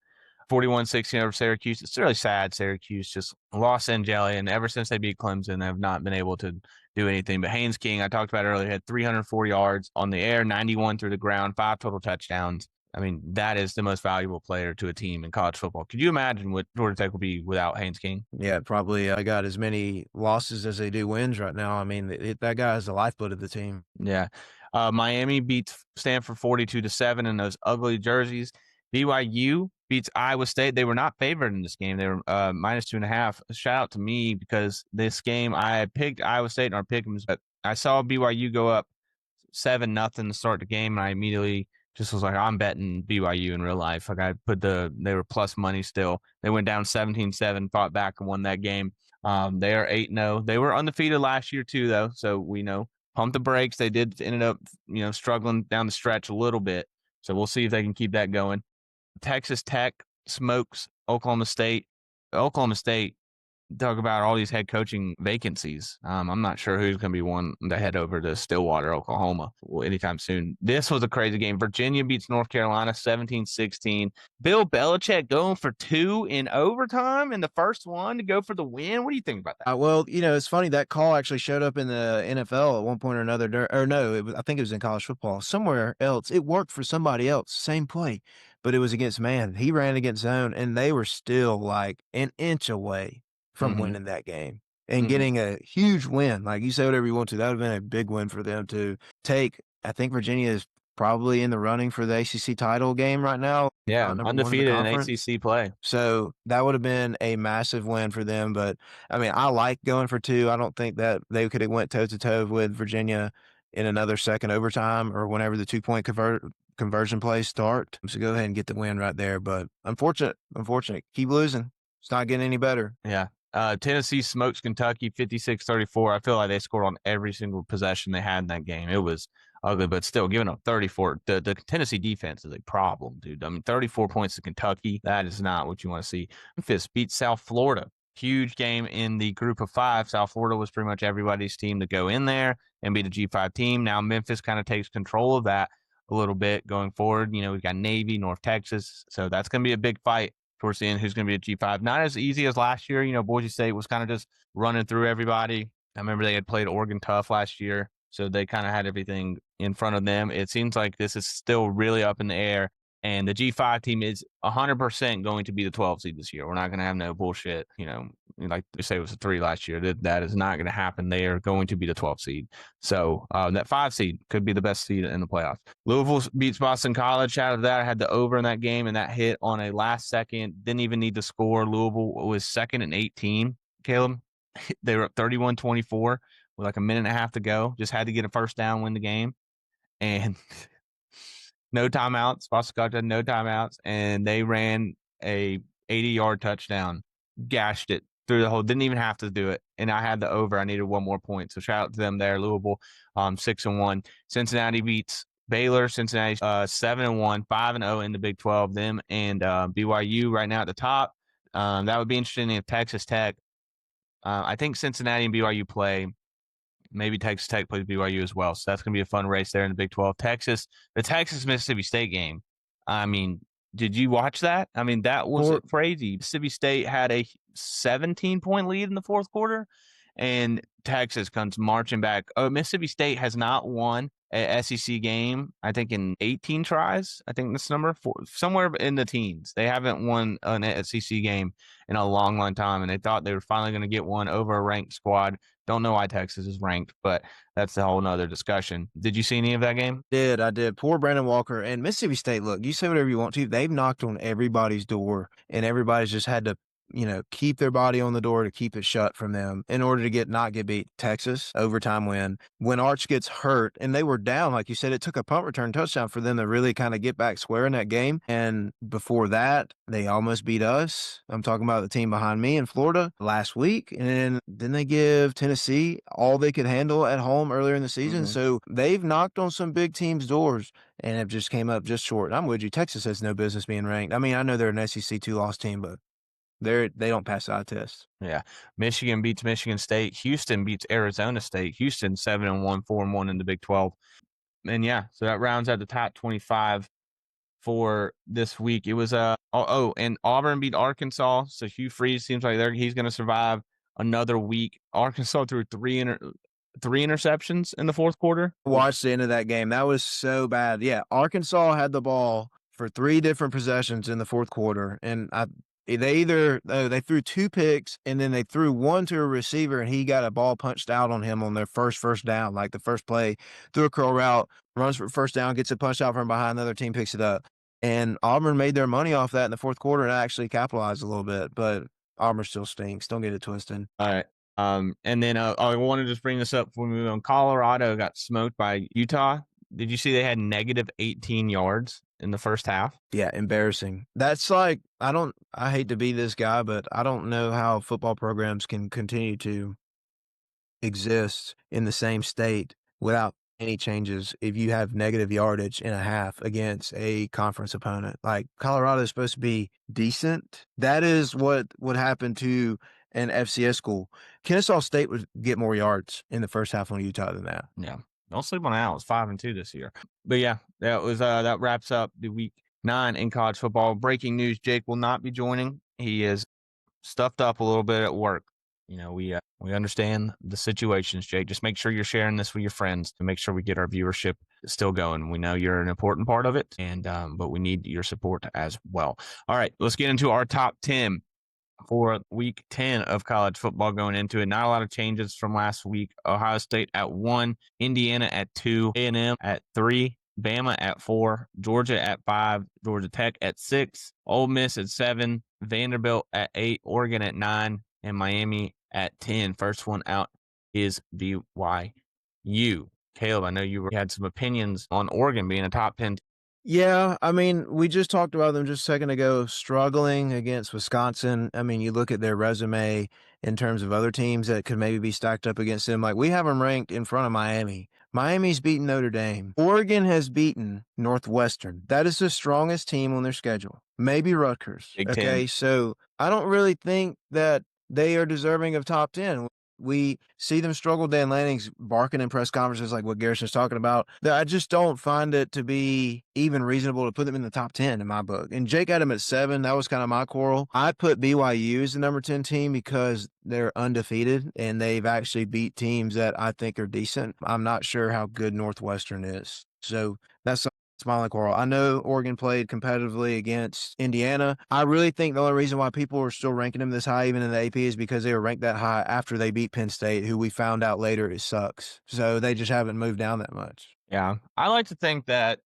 41-16 over Syracuse. It's really sad. Syracuse just lost in jelly, and ever since they beat Clemson, they have not been able to do anything. But Haynes King, I talked about earlier, had 304 yards on the air, 91 through the ground, 5 total touchdowns. I mean, that is the most valuable player to a team in college football. Could you imagine what Georgia Tech will be without Haynes King? Yeah, probably got as many losses as they do wins right now. I mean, that guy is the lifeblood of the team. Yeah. Miami beats Stanford 42-7 in those ugly jerseys. BYU beats Iowa State. They were not favored in this game. They were -2.5. Shout out to me, because this game I picked Iowa State in our pick'ems, but I saw BYU go up 7-0 to start the game, and I immediately just was like, I'm betting BYU in real life. Like, they were plus money still. They went down 17-7, fought back and won that game. They are 8-0. They were undefeated last year too, though. So we know, pump the brakes. They ended up, struggling down the stretch a little bit. So we'll see if they can keep that going. Texas Tech smokes Oklahoma State. Oklahoma State, talk about all these head coaching vacancies. I'm not sure who's going to be one to head over to Stillwater, Oklahoma anytime soon. This was a crazy game. Virginia beats North Carolina 17-16. Bill Belichick going for 2 in overtime in the first one to go for the win. What do you think about that? Well, it's funny, that call actually showed up in the NFL at one point or another. Or no, I think it was in college football. Somewhere else, it worked for somebody else. Same play, but it was against man. He ran against zone, and they were still like an inch away from Mm-hmm. winning that game and Mm-hmm. getting a huge win. Like, you say whatever you want to, that would have been a big win for them to take. I think Virginia is probably in the running for the ACC title game right now. Yeah, Number one in the undefeated in conference. ACC play. So that would have been a massive win for them. But I mean, I like going for 2. I don't think that they could have went toe to toe with Virginia in another second overtime or whenever the 2-point conversion plays start. So go ahead and get the win right there. But unfortunate. Keep losing. It's not getting any better. Yeah. Tennessee smokes Kentucky 56-34. I feel like they scored on every single possession they had in that game. It was ugly, but still giving up 34. The Tennessee defense is a problem, dude. I mean, 34 points to Kentucky. That is not what you want to see. Memphis beats South Florida. Huge game in the group of 5. South Florida was pretty much everybody's team to go in there and be the G5 team. Now Memphis kind of takes control of that a little bit going forward. You know, we've got Navy, North Texas. So that's going to be a big fight towards the end, who's going to be a G5. Not as easy as last year. You know, Boise State was kind of just running through everybody. I remember they had played Oregon tough last year, so they kind of had everything in front of them. It seems like this is still really up in the air, and the G5 team is 100% going to be the 12 seed this year. We're not going to have no bullshit, you know, like they say it was a 3 last year. That is not going to happen. They are going to be the 12 seed. So that 5 seed could be the best seed in the playoffs. Louisville beats Boston College. Out of that, I had the over in that game, and that hit on a last second. Didn't even need to score. Louisville was second and 18, Caleb. They were up 31-24 with like a minute and a half to go. Just had to get a first down, win the game. And no timeouts. Boston College had no timeouts, and they ran a 80-yard touchdown, gashed it through the whole. Didn't even have to do it, and I had the over. I needed one more point, so shout out to them there. Louisville, 6-1. Cincinnati beats Baylor. Cincinnati 7-1, 5-0 in the Big 12. Them and BYU right now at the top. That would be interesting if Texas Tech. I think Cincinnati and BYU play. Maybe Texas Tech plays BYU as well. So that's going to be a fun race there in the Big 12. The Texas-Mississippi State game. I mean, did you watch that? I mean, that was crazy. Mississippi State had a 17-point lead in the fourth quarter, and Texas comes marching back. Mississippi State has not won an SEC game, I think, in 18 tries. I think this number, somewhere in the teens. They haven't won an SEC game in a long, long time, and they thought they were finally going to get one over a ranked squad. Don't know why Texas is ranked, but that's a whole nother discussion. Did you see any of that game? I did. Poor Brandon Walker and Mississippi State. Look, you say whatever you want to. They've knocked on everybody's door, and everybody's just had to, keep their body on the door to keep it shut from them in order to not get beat. Texas, overtime win. When Arch gets hurt, and they were down, like you said, it took a punt return touchdown for them to really kind of get back square in that game. And before that, they almost beat us. I'm talking about the team behind me in Florida last week. And then they give Tennessee all they could handle at home earlier in the season. Mm-hmm. So they've knocked on some big teams' doors and have just came up just short. I'm with you. Texas has no business being ranked. I mean, I know they're an SEC 2-loss team, but they don't pass the eye test. Yeah. Michigan beats Michigan State. Houston beats Arizona State. Houston 7-1, 4-1 in the Big 12. And yeah, so that rounds out the top 25 for this week. It was and Auburn beat Arkansas. So Hugh Freeze seems like he's going to survive another week. Arkansas threw three interceptions in the fourth quarter. Watch the end of that game. That was so bad. Yeah, Arkansas had the ball for 3 different possessions in the fourth quarter, and they threw 2 picks, and then they threw one to a receiver, and he got a ball punched out on him on their first down, like the first play, threw a curl route, runs for first down, gets it punched out from behind, the other team picks it up. And Auburn made their money off that in the fourth quarter and actually capitalized a little bit, but Auburn still stinks. Don't get it twisted. All right. And then I want to just bring this up before we move on. Colorado got smoked by Utah. Did you see they had negative 18 yards in the first half? Yeah, embarrassing. That's like, I hate to be this guy, but I don't know how football programs can continue to exist in the same state without any changes if you have negative yardage in a half against a conference opponent. Like, Colorado is supposed to be decent. That is what would happen to an FCS school. Kennesaw State would get more yards in the first half on Utah than that. Yeah. Don't sleep on that. It was 5-2 this year. But yeah, that wraps up the week 9 in college football. Breaking news: Jake will not be joining. He is stuffed up a little bit at work. You know, we understand the situations, Jake. Just make sure you're sharing this with your friends to make sure we get our viewership still going. We know you're an important part of it, and but we need your support as well. All right, let's get into our top 10 for week 10 of college football going into it. Not a lot of changes from last week. Ohio State at 1, Indiana at 2, A&M at 3, Bama at 4, Georgia at 5, Georgia Tech at 6, Ole Miss at 7, Vanderbilt at 8, Oregon at 9, and Miami at 10. First one out is BYU. Caleb, I know you had some opinions on Oregon being a top 10. Yeah, I mean, we just talked about them just a second ago, struggling against Wisconsin. I mean, you look at their resume in terms of other teams that could maybe be stacked up against them. Like, we have them ranked in front of Miami. Miami's beaten Notre Dame. Oregon has beaten Northwestern. That is the strongest team on their schedule. Maybe Rutgers. Big Ten. Okay, so I don't really think that they are deserving of top 10. We see them struggle. Dan Lanning's barking in press conferences like what Garrison's talking about. That I just don't find it to be even reasonable to put them in the top 10 in my book. And Jake had them at 7. That was kind of my quarrel. I put BYU as the number 10 team because they're undefeated and they've actually beat teams that I think are decent. I'm not sure how good Northwestern is. So that's my only quarrel. I know Oregon played competitively against Indiana. I really think the only reason why people are still ranking them this high, even in the AP, is because they were ranked that high after they beat Penn State, who we found out later it sucks. So they just haven't moved down that much. Yeah. I like to think that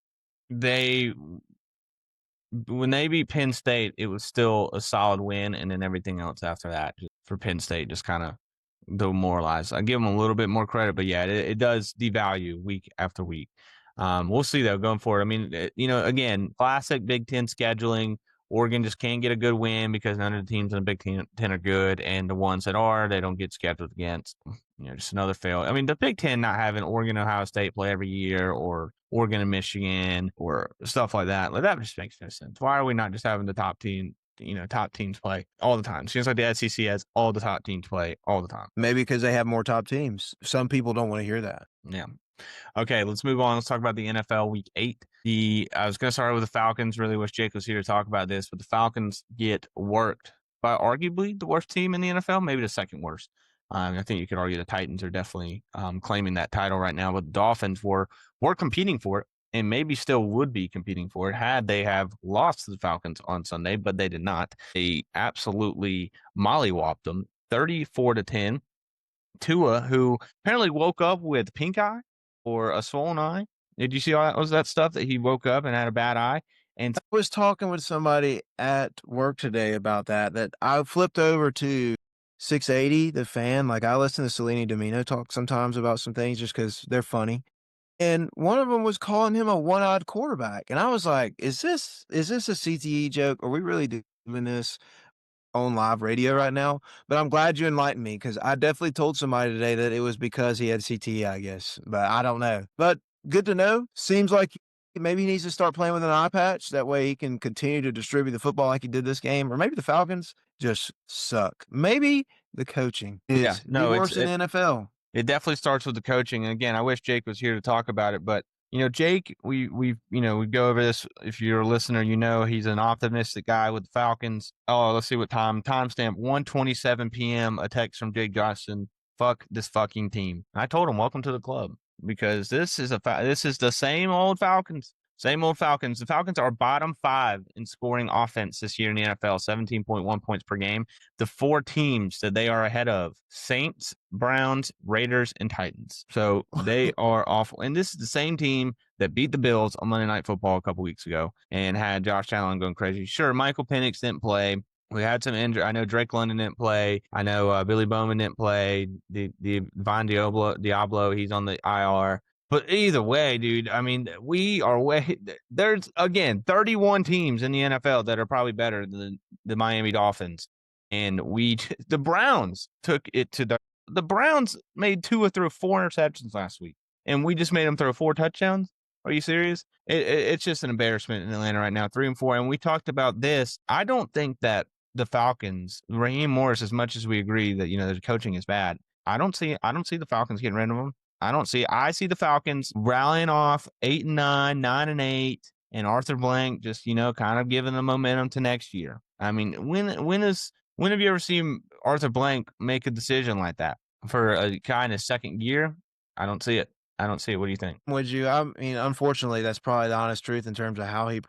when they beat Penn State, it was still a solid win, and then everything else after that for Penn State just kind of demoralized. I give them a little bit more credit, but yeah, it does devalue week after week. We'll see though going forward. I mean, again, classic Big Ten scheduling. Oregon just can't get a good win because none of the teams in the Big Ten are good, and the ones that are, they don't get scheduled against. Just another fail. I mean, the Big Ten not having Oregon, Ohio State play every year, or Oregon and Michigan, or stuff like that. Like, that just makes no sense. Why are we not just having the top teams play all the time? Seems like the SEC has all the top teams play all the time. Maybe because they have more top teams. Some people don't want to hear that. Yeah. Okay, let's move on. Let's talk about the NFL Week 8. I was going to start with the Falcons. Really wish Jake was here to talk about this, but the Falcons get worked by arguably the worst team in the NFL, maybe the second worst. I think you could argue the Titans are definitely claiming that title right now, but the Dolphins were competing for it and maybe still would be competing for it had they have lost to the Falcons on Sunday, but they did not. They absolutely mollywopped them 34-10. Tua, who apparently woke up with pink eye or a swollen eye. Did you see all that? Was that stuff that he woke up and had a bad eye? And I was talking with somebody at work today about that I flipped over to 680, the fan. Like, I listen to Selene Domino talk sometimes about some things just because they're funny. And one of them was calling him a one-eyed quarterback. And I was like, is this a CTE joke? Are we really doing this on live radio right now? But I'm glad you enlightened me, because I definitely told somebody today that it was because he had CTE, I guess. But I don't know. But good to know. Seems like maybe he needs to start playing with an eye patch. That way he can continue to distribute the football like he did this game. Or maybe the Falcons just suck. Maybe the coaching is worse in the NFL. It definitely starts with the coaching. And again, I wish Jake was here to talk about it, but Jake, we go over this. If you're a listener, he's an optimistic guy with the Falcons. Oh, let's see what timestamp 1:27 p.m. A text from Jake Johnson. Fuck this fucking team. I told him, welcome to the club, because this is the same old Falcons. Same old Falcons. The Falcons are bottom 5 in scoring offense this year in the NFL, 17.1 points per game. The 4 teams that they are ahead of: Saints, Browns, Raiders, and Titans. So they are awful. And this is the same team that beat the Bills on Monday Night Football a couple weeks ago and had Josh Allen going crazy. Sure, Michael Penix didn't play. We had some injury. I know Drake London didn't play. I know Billy Bowman didn't play. The Von Diablo, he's on the IR. But either way, dude, I mean, there's, again, 31 teams in the NFL that are probably better than the Miami Dolphins. And the Browns took it to the Browns made Tua throw 4 interceptions last week, and we just made them throw 4 touchdowns. Are you serious? It's just an embarrassment in Atlanta right now, 3-4. And we talked about this. I don't think that the Falcons, Raheem Morris, as much as we agree that, the coaching is bad, I don't see the Falcons getting rid of him. I see the Falcons rallying off 8-9, 9-8, and Arthur Blank just, kind of giving the momentum to next year. I mean, when have you ever seen Arthur Blank make a decision like that for a guy in his second year? I don't see it. What do you think? Would you? I mean, unfortunately, that's probably the honest truth in terms of how he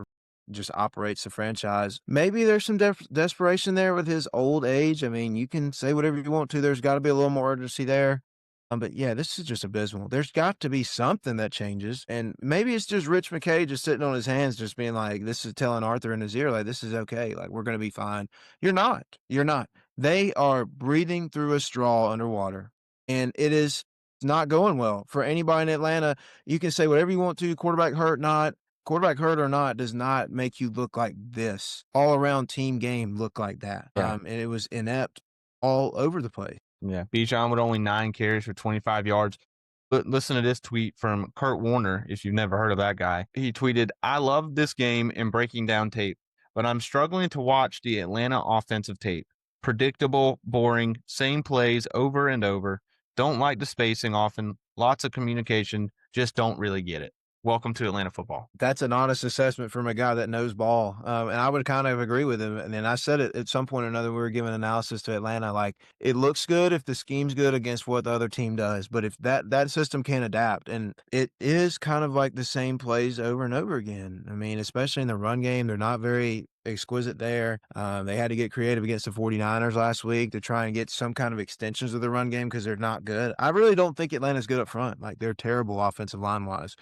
just operates the franchise. Maybe there's some desperation there with his old age. I mean, you can say whatever you want to. There's got to be a little more urgency there. But yeah, this is just abysmal. There's got to be something that changes. And maybe it's just Rich McKay just sitting on his hands, just being like, this is telling Arthur in his ear, like, this is okay. Like, we're going to be fine. You're not. You're not. They are breathing through a straw underwater. And it is not going well for anybody in Atlanta. You can say whatever you want to, quarterback hurt or not, does not make you look like this. All around team game look like that. Yeah. And it was inept all over the place. Yeah. Bijan with only 9 carries for 25 yards. But listen to this tweet from Kurt Warner, if you've never heard of that guy. He tweeted, I love this game and breaking down tape, but I'm struggling to watch the Atlanta offensive tape. Predictable, boring, same plays over and over. Don't like the spacing often. Lots of communication. Just don't really get it. Welcome to Atlanta football. That's an honest assessment from a guy that knows ball. And I would kind of agree with him. And then I said it at some point or another, we were giving analysis to Atlanta. Like, it looks good if the scheme's good against what the other team does. But if that system can't adapt, and it is kind of like the same plays over and over again. I mean, especially in the run game, they're not very exquisite there. They had to get creative against the 49ers last week to try and get some kind of extensions of the run game because they're not good. I really don't think Atlanta's good up front. Like, they're terrible offensive line wise.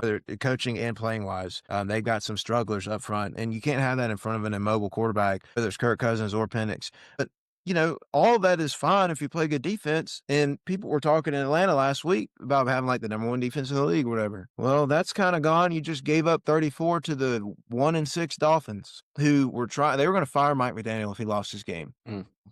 They're coaching and playing wise. They've got some strugglers up front, and you can't have that in front of an immobile quarterback, whether it's Kirk Cousins or Penix. But all of that is fine if you play good defense. And people were talking in Atlanta last week about having like the number 1 defense in the league or whatever. Well, that's kind of gone. You just gave up 34 to the 1-6 Dolphins, who were they were going to fire Mike McDaniel if he lost his game.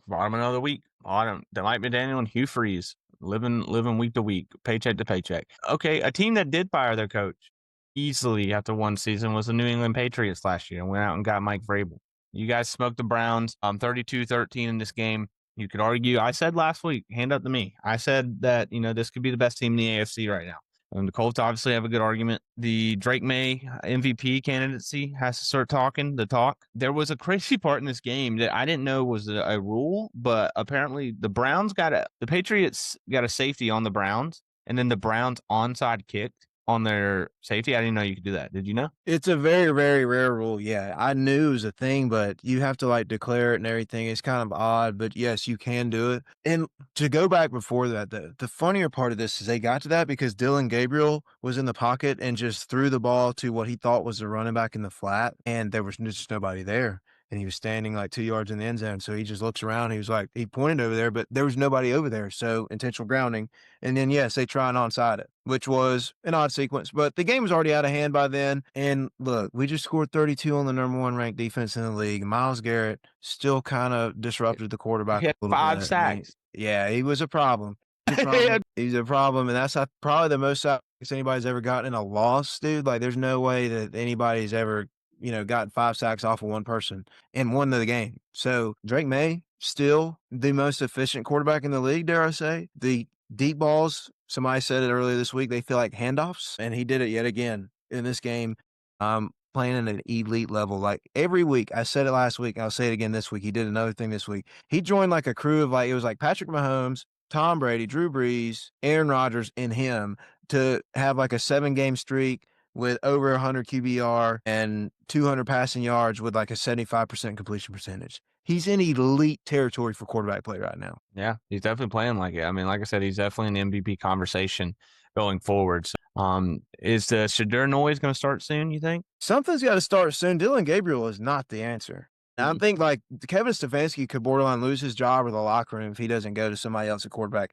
Bottom another week. Bottom. Mike McDaniel and Hugh Freeze living week to week, paycheck to paycheck. Okay, a team that did fire their coach easily after one season was the New England Patriots last year and went out and got Mike Vrabel. You guys smoked the Browns 32-13 in this game. You could argue, I said last week, hand up to me. I said that, this could be the best team in the AFC right now. And the Colts obviously have a good argument. The Drake May MVP candidacy has to start talking the talk. There was a crazy part in this game that I didn't know was a rule, but apparently the Patriots got a safety on the Browns, and then the Browns onside kicked on their safety. I didn't know you could do that. Did you know? It's a very, very rare rule. Yeah, I knew it was a thing, but you have to like declare it and everything. It's kind of odd, but yes, you can do it. And to go back before that, the funnier part of this is they got to that because Dylan Gabriel was in the pocket and just threw the ball to what he thought was the running back in the flat, and there was just nobody there. And he was standing like 2 yards in the end zone. So he just looks around. He was like, he pointed over there, but there was nobody over there. So intentional grounding. And then, yes, they try and onside it, which was an odd sequence. But the game was already out of hand by then. And look, we just scored 32 on the number 1 ranked defense in the league. Myles Garrett still kind of disrupted the quarterback He had a little 5 bit. sacks. Yeah, he was a problem. He's a problem. And that's probably the most sacks anybody's ever gotten in a loss, dude. Like, there's no way that anybody's ever gotten 5 sacks off of one person and won the game. So Drake May, still the most efficient quarterback in the league, dare I say. The deep balls, somebody said it earlier this week, they feel like handoffs, and he did it yet again in this game, playing at an elite level. Like, every week, I said it last week, I'll say it again this week, he did another thing this week. He joined like a crew of it was like Patrick Mahomes, Tom Brady, Drew Brees, Aaron Rodgers, and him to have like a 7-game streak with over 100 QBR and 200 passing yards with like a 75% completion percentage. He's in elite territory for quarterback play right now. Yeah, he's definitely playing like it. I mean, like I said, he's definitely in the MVP conversation going forward. So, is the Shadur noise going to start soon, you think? Something's got to start soon. Dylan Gabriel is not the answer. I think like Kevin Stefanski could borderline lose his job or the locker room if he doesn't go to somebody else at quarterback.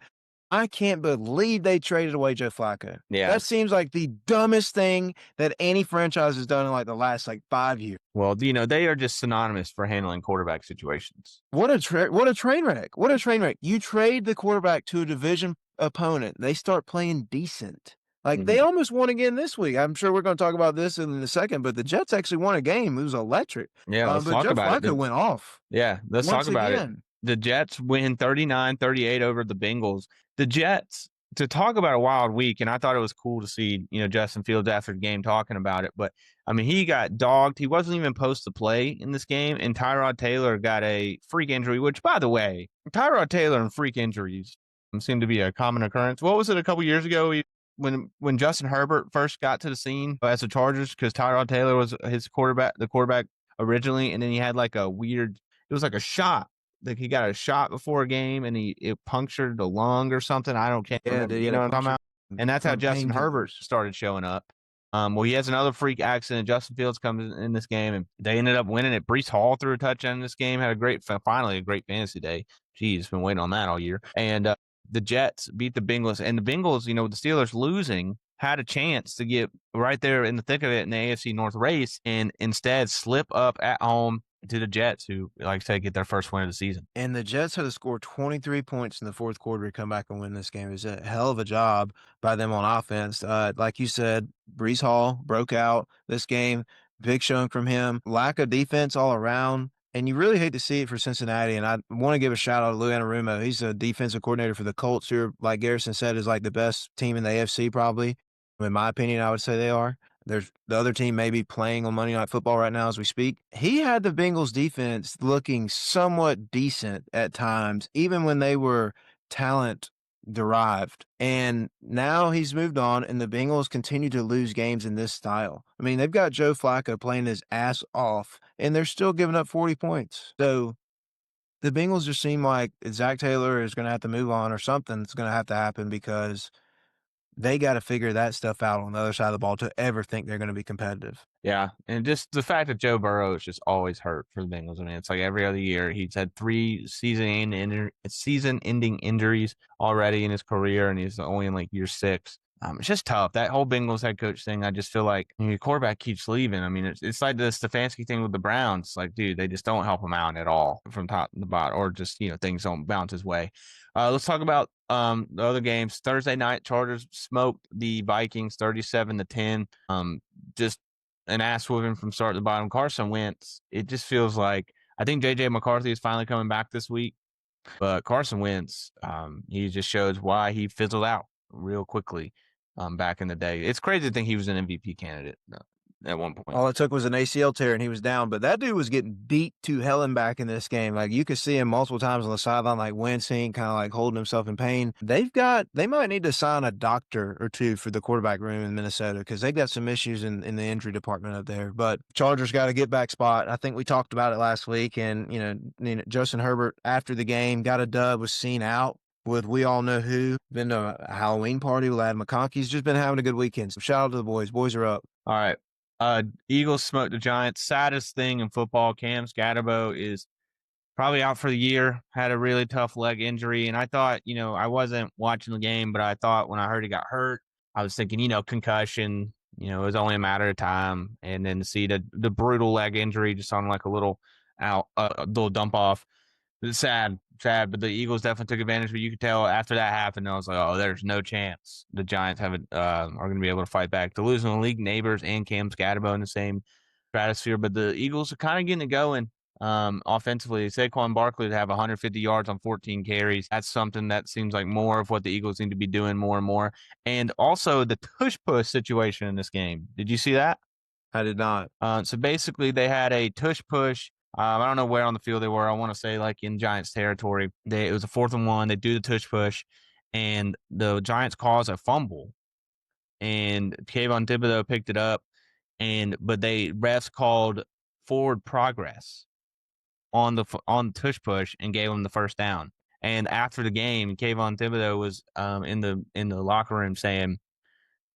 I can't believe they traded away Joe Flacco. Yeah. That seems like the dumbest thing that any franchise has done in like the last 5 years. Well, they are just synonymous for handling quarterback situations. What a train wreck. What a train wreck. You trade the quarterback to a division opponent. They start playing decent. They almost won again this week. I'm sure we're going to talk about this in a second, but the Jets actually won a game. It was electric. Yeah, let's talk about it. Joe Flacco went off. Yeah, let's talk about it. The Jets win 39-38 over the Bengals. The Jets, to talk about a wild week, and I thought it was cool to see, Justin Fields after the game talking about it. But, I mean, he got dogged. He wasn't even supposed to play in this game, and Tyrod Taylor got a freak injury, which, by the way, Tyrod Taylor and freak injuries seem to be a common occurrence. What was it a couple years ago when Justin Herbert first got to the scene as the Chargers, because Tyrod Taylor was the quarterback originally, and then he had like a weird – it was like a shot like he got a shot before a game and it punctured the lung or something. I don't can't Yeah, remember. dude, You yeah, know what I'm talking punctured about? And that's how Justin Herbert painkillers. started showing up. Well, he has another freak accident. Justin Fields comes in this game, and they ended up winning it. Brees Hall threw a touchdown in this game. Had finally a great fantasy day. Jeez, been waiting on that all year. And the Jets beat the Bengals, and the Bengals, with the Steelers losing, had a chance to get right there in the thick of it in the AFC North race, and instead slip up at home to the Jets, who, like I said, get their first win of the season. And the Jets had to score 23 points in the fourth quarter to come back and win this game. It was a hell of a job by them on offense. Like you said, Brees Hall broke out this game. Big showing from him. Lack of defense all around. And you really hate to see it for Cincinnati. And I want to give a shout out to Lou Anarumo. He's a defensive coordinator for the Colts, who, like Garrison said, is like the best team in the AFC, probably. In my opinion, I would say they are. There's the other team maybe playing on Monday Night Football right now as we speak. He had the Bengals defense looking somewhat decent at times, even when they were talent derived. And now he's moved on, and the Bengals continue to lose games in this style. I mean, they've got Joe Flacco playing his ass off, and they're still giving up 40 points. So the Bengals just seem like Zach Taylor is going to have to move on, or something's going to have to happen, because they got to figure that stuff out on the other side of the ball to ever think they're going to be competitive. Yeah, and just the fact that Joe Burrow is just always hurt for the Bengals. I mean, it's like every other year he's had 3 season-ending injuries already in his career, and he's only in like year 6. It's just tough. That whole Bengals head coach thing, I just feel like your quarterback keeps leaving. I mean, it's like the Stefanski thing with the Browns. Like, dude, they just don't help him out at all from top to bottom, or just, things don't bounce his way. Let's talk about the other games. Thursday night, Chargers smoked the Vikings 37-10. Just an ass whooping from start to bottom. Carson Wentz, it just feels like, I think JJ McCarthy is finally coming back this week, but Carson Wentz, he just shows why he fizzled out real quickly back in the day. It's crazy to think he was an MVP candidate at one point. All it took was an ACL tear and he was down, but that dude was getting beat to hell and back in this game. Like, you could see him multiple times on the sideline, like wincing, kind of like holding himself in pain. They might need to sign a doctor or two for the quarterback room in Minnesota, because they got some issues in the injury department up there. But Chargers got a get back spot. I think we talked about it last week, and Justin Herbert after the game got a dub, was seen out with we all know who. Been to a Halloween party with Lad McConkey's just been having a good weekend. So shout out to the boys. Boys are up. All right. Eagles smoked the Giants. Saddest thing in football, Cam Scatterbo is probably out for the year. Had a really tough leg injury. And I thought, I wasn't watching the game, but I thought when I heard he got hurt, I was thinking, concussion, it was only a matter of time. And then to see the brutal leg injury just on like a little little dump off. It's sad, but the Eagles definitely took advantage. But you could tell after that happened, I was like, oh, there's no chance the Giants are going to be able to fight back. To losing the league neighbors and Cam Scatterbo in the same stratosphere, but the Eagles are kind of getting it going offensively. Saquon Barkley to have 150 yards on 14 carries. That's something that seems like more of what the Eagles need to be doing more and more. And also the tush push situation in this game. Did you see that? I did not. So basically, they had a tush push. I don't know where on the field they were. I want to say like in Giants territory. It was a 4th and 1. They do the tush push, and the Giants cause a fumble, and Kayvon Thibodeau picked it up, but they refs called forward progress on the tush push and gave them the first down. And after the game, Kayvon Thibodeau was in the locker room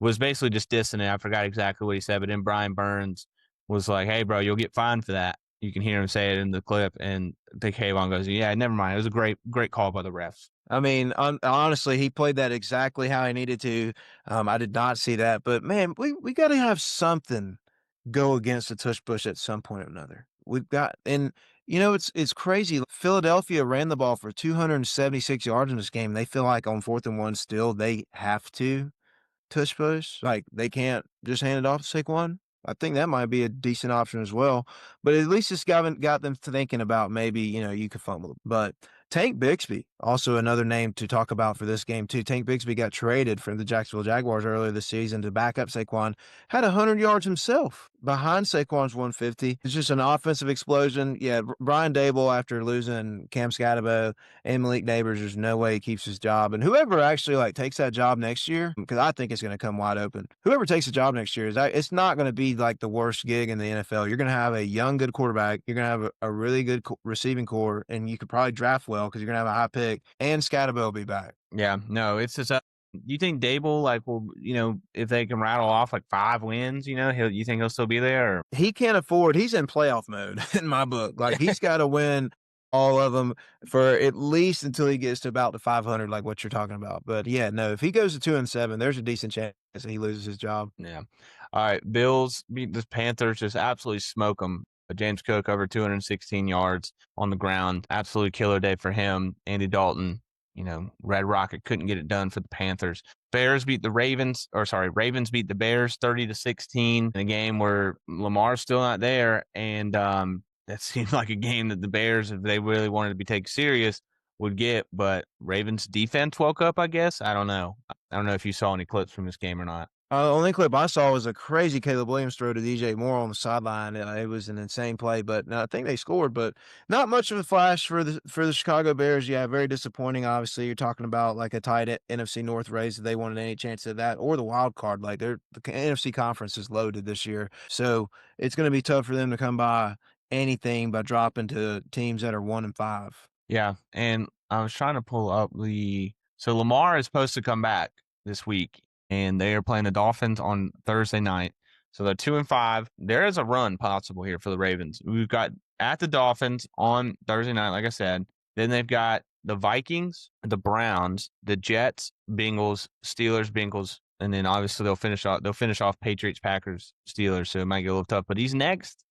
was basically just dissing it. I forgot exactly what he said, but then Brian Burns was like, "Hey, bro, you'll get fined for that." You can hear him say it in the clip, and the Kayvon goes, "Yeah, never mind. It was a great call by the refs." I mean, honestly, he played that exactly how he needed to. I did not see that, but man, we got to have something go against the tush push at some point or another. We've got, and it's crazy. Philadelphia ran the ball for 276 yards in this game. They feel like on 4th and 1 still they have to tush push. Like, they can't just hand it off to Saquon. I think that might be a decent option as well. But at least it's got them thinking about maybe, you could fumble. But Tank Bigsby, also another name to talk about for this game too. Tank Bigsby got traded from the Jacksonville Jaguars earlier this season to back up Saquon. Had 100 yards himself behind Saquon's 150. It's just an offensive explosion. Yeah, Brian Dable, after losing Cam Scatterbo and Malik Neighbors, there's no way he keeps his job. And whoever actually like takes that job next year, because I think it's going to come wide open. Whoever takes the job next year it's not going to be like the worst gig in the NFL. You're going to have a young, good quarterback. You're going to have a really good receiving core, and you could probably draft well because you're going to have a high pick. And Scatterbo will be back. Yeah, no, it's just you think Dable, like, will, if they can rattle off like 5 wins, you think he'll still be there? Or? He can't afford. He's in playoff mode in my book. Like he's got to win all of them for at least until he gets to about the 500, like what you're talking about. But yeah, no, if he goes to 2-7, there's a decent chance that he loses his job. Yeah. All right, Bills beat the Panthers, just absolutely smoke them. James Cook over 216 yards on the ground. Absolute killer day for him. Andy Dalton, Red Rocket couldn't get it done for the Panthers. Ravens beat the Bears 30-16 in a game where Lamar's still not there. And that seemed like a game that the Bears, if they really wanted to be taken serious, would get. But Ravens defense woke up, I guess. I don't know. I don't know if you saw any clips from this game or not. The only clip I saw was a crazy Caleb Williams throw to DJ Moore on the sideline. It was an insane play, but I think they scored. But not much of a flash for the Chicago Bears. Yeah, very disappointing. Obviously, you're talking about like a tight NFC North race. If they wanted any chance of that, or the wild card. Like the NFC conference is loaded this year, so it's going to be tough for them to come by anything by dropping to teams that are 1-5. Yeah, and I was trying to pull up so Lamar is supposed to come back this week, and they are playing the Dolphins on Thursday night. So they're 2-5. There is a run possible here for the Ravens. We've got at the Dolphins on Thursday night, like I said. Then they've got the Vikings, the Browns, the Jets, Bengals, Steelers, Bengals, and then obviously they'll finish off Patriots, Packers, Steelers. So it might get a little tough. But these next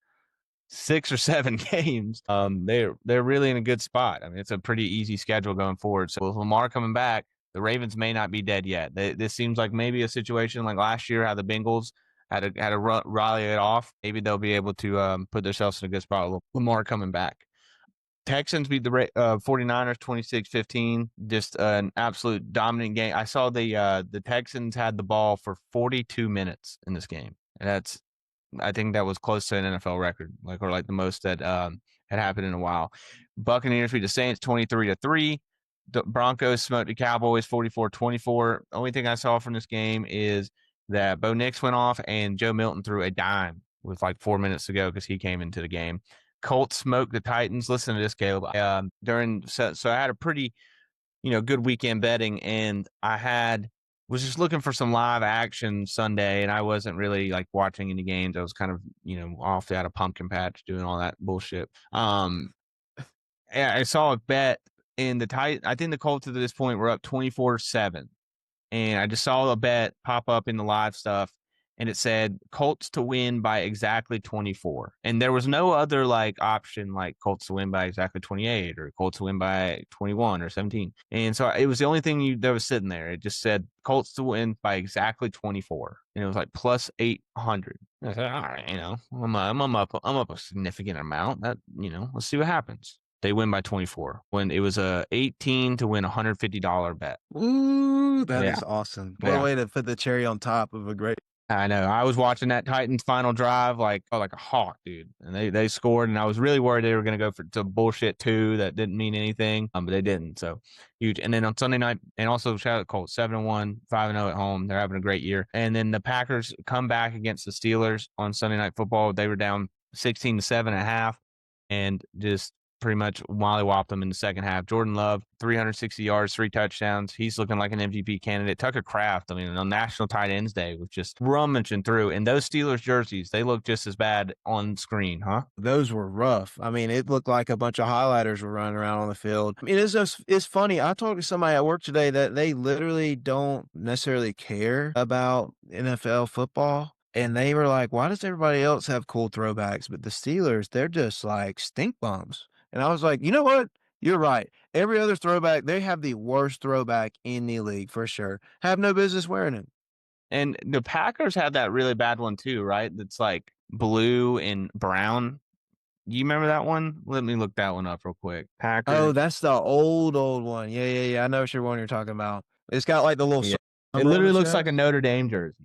6 or 7 games, they're really in a good spot. I mean, it's a pretty easy schedule going forward. So with Lamar coming back, the Ravens may not be dead yet. This seems like maybe a situation like last year, how the Bengals had to rally it off. Maybe they'll be able to put themselves in a good spot with Lamar coming back. Texans beat the 49ers 26-15. Just an absolute dominant game. I saw the Texans had the ball for 42 minutes in this game. And I think that was close to an NFL record, or the most that had happened in a while. Buccaneers beat the Saints 23-3. The Broncos smoked the Cowboys 44-24. The only thing I saw from this game is that Bo Nix went off and Joe Milton threw a dime with 4 minutes to go because he came into the game. Colts smoked the Titans. Listen to this, Caleb. So I had a pretty, good weekend betting, and was just looking for some live action Sunday, and I wasn't really watching any games. I was kind of, off at a pumpkin patch doing all that bullshit. I saw a bet in the Titans. I think the Colts at this point were up 24-7. And I just saw a bet pop up in the live stuff, and it said Colts to win by exactly 24. And there was no other option like Colts to win by exactly 28 or Colts to win by 21 or 17. And so it was the only thing that was sitting there. It just said Colts to win by exactly 24. And it was plus 800. I said, all right, I'm up a significant amount. That, let's see what happens. They win by 24 when it was a 18 to win $150 bet. Ooh, that is awesome. What a way to put the cherry on top of a great. I know. I was watching that Titans final drive like a hawk, dude. And they scored, and I was really worried they were going to go to bullshit 2 that didn't mean anything, but they didn't. So huge. And then on Sunday night, and also shout out Colts 7-1, 5-0 at home. They're having a great year. And then the Packers come back against the Steelers on Sunday Night Football. They were down 16-7 at half, and just pretty much mollywopped them in the second half. Jordan Love, 360 yards, 3 touchdowns. He's looking like an MVP candidate. Tucker Kraft, on National Tight Ends Day, was just rummaging through. And those Steelers jerseys, they look just as bad on screen, huh? Those were rough. It looked like a bunch of highlighters were running around on the field. It's funny. I talked to somebody at work today that they literally don't necessarily care about NFL football. And they were like, why does everybody else have cool throwbacks? But the Steelers, they're just like stink bums. And I was like, you know what? You're right. Every other throwback, they have the worst throwback in the league for sure. Have no business wearing it. And the Packers had that really bad one too, right? That's blue and brown. You remember that one? Let me look that one up real quick. Packers. Oh, that's the old one. Yeah. I know which one you're talking about. It's got the little. Yeah. It literally looks like a Notre Dame jersey.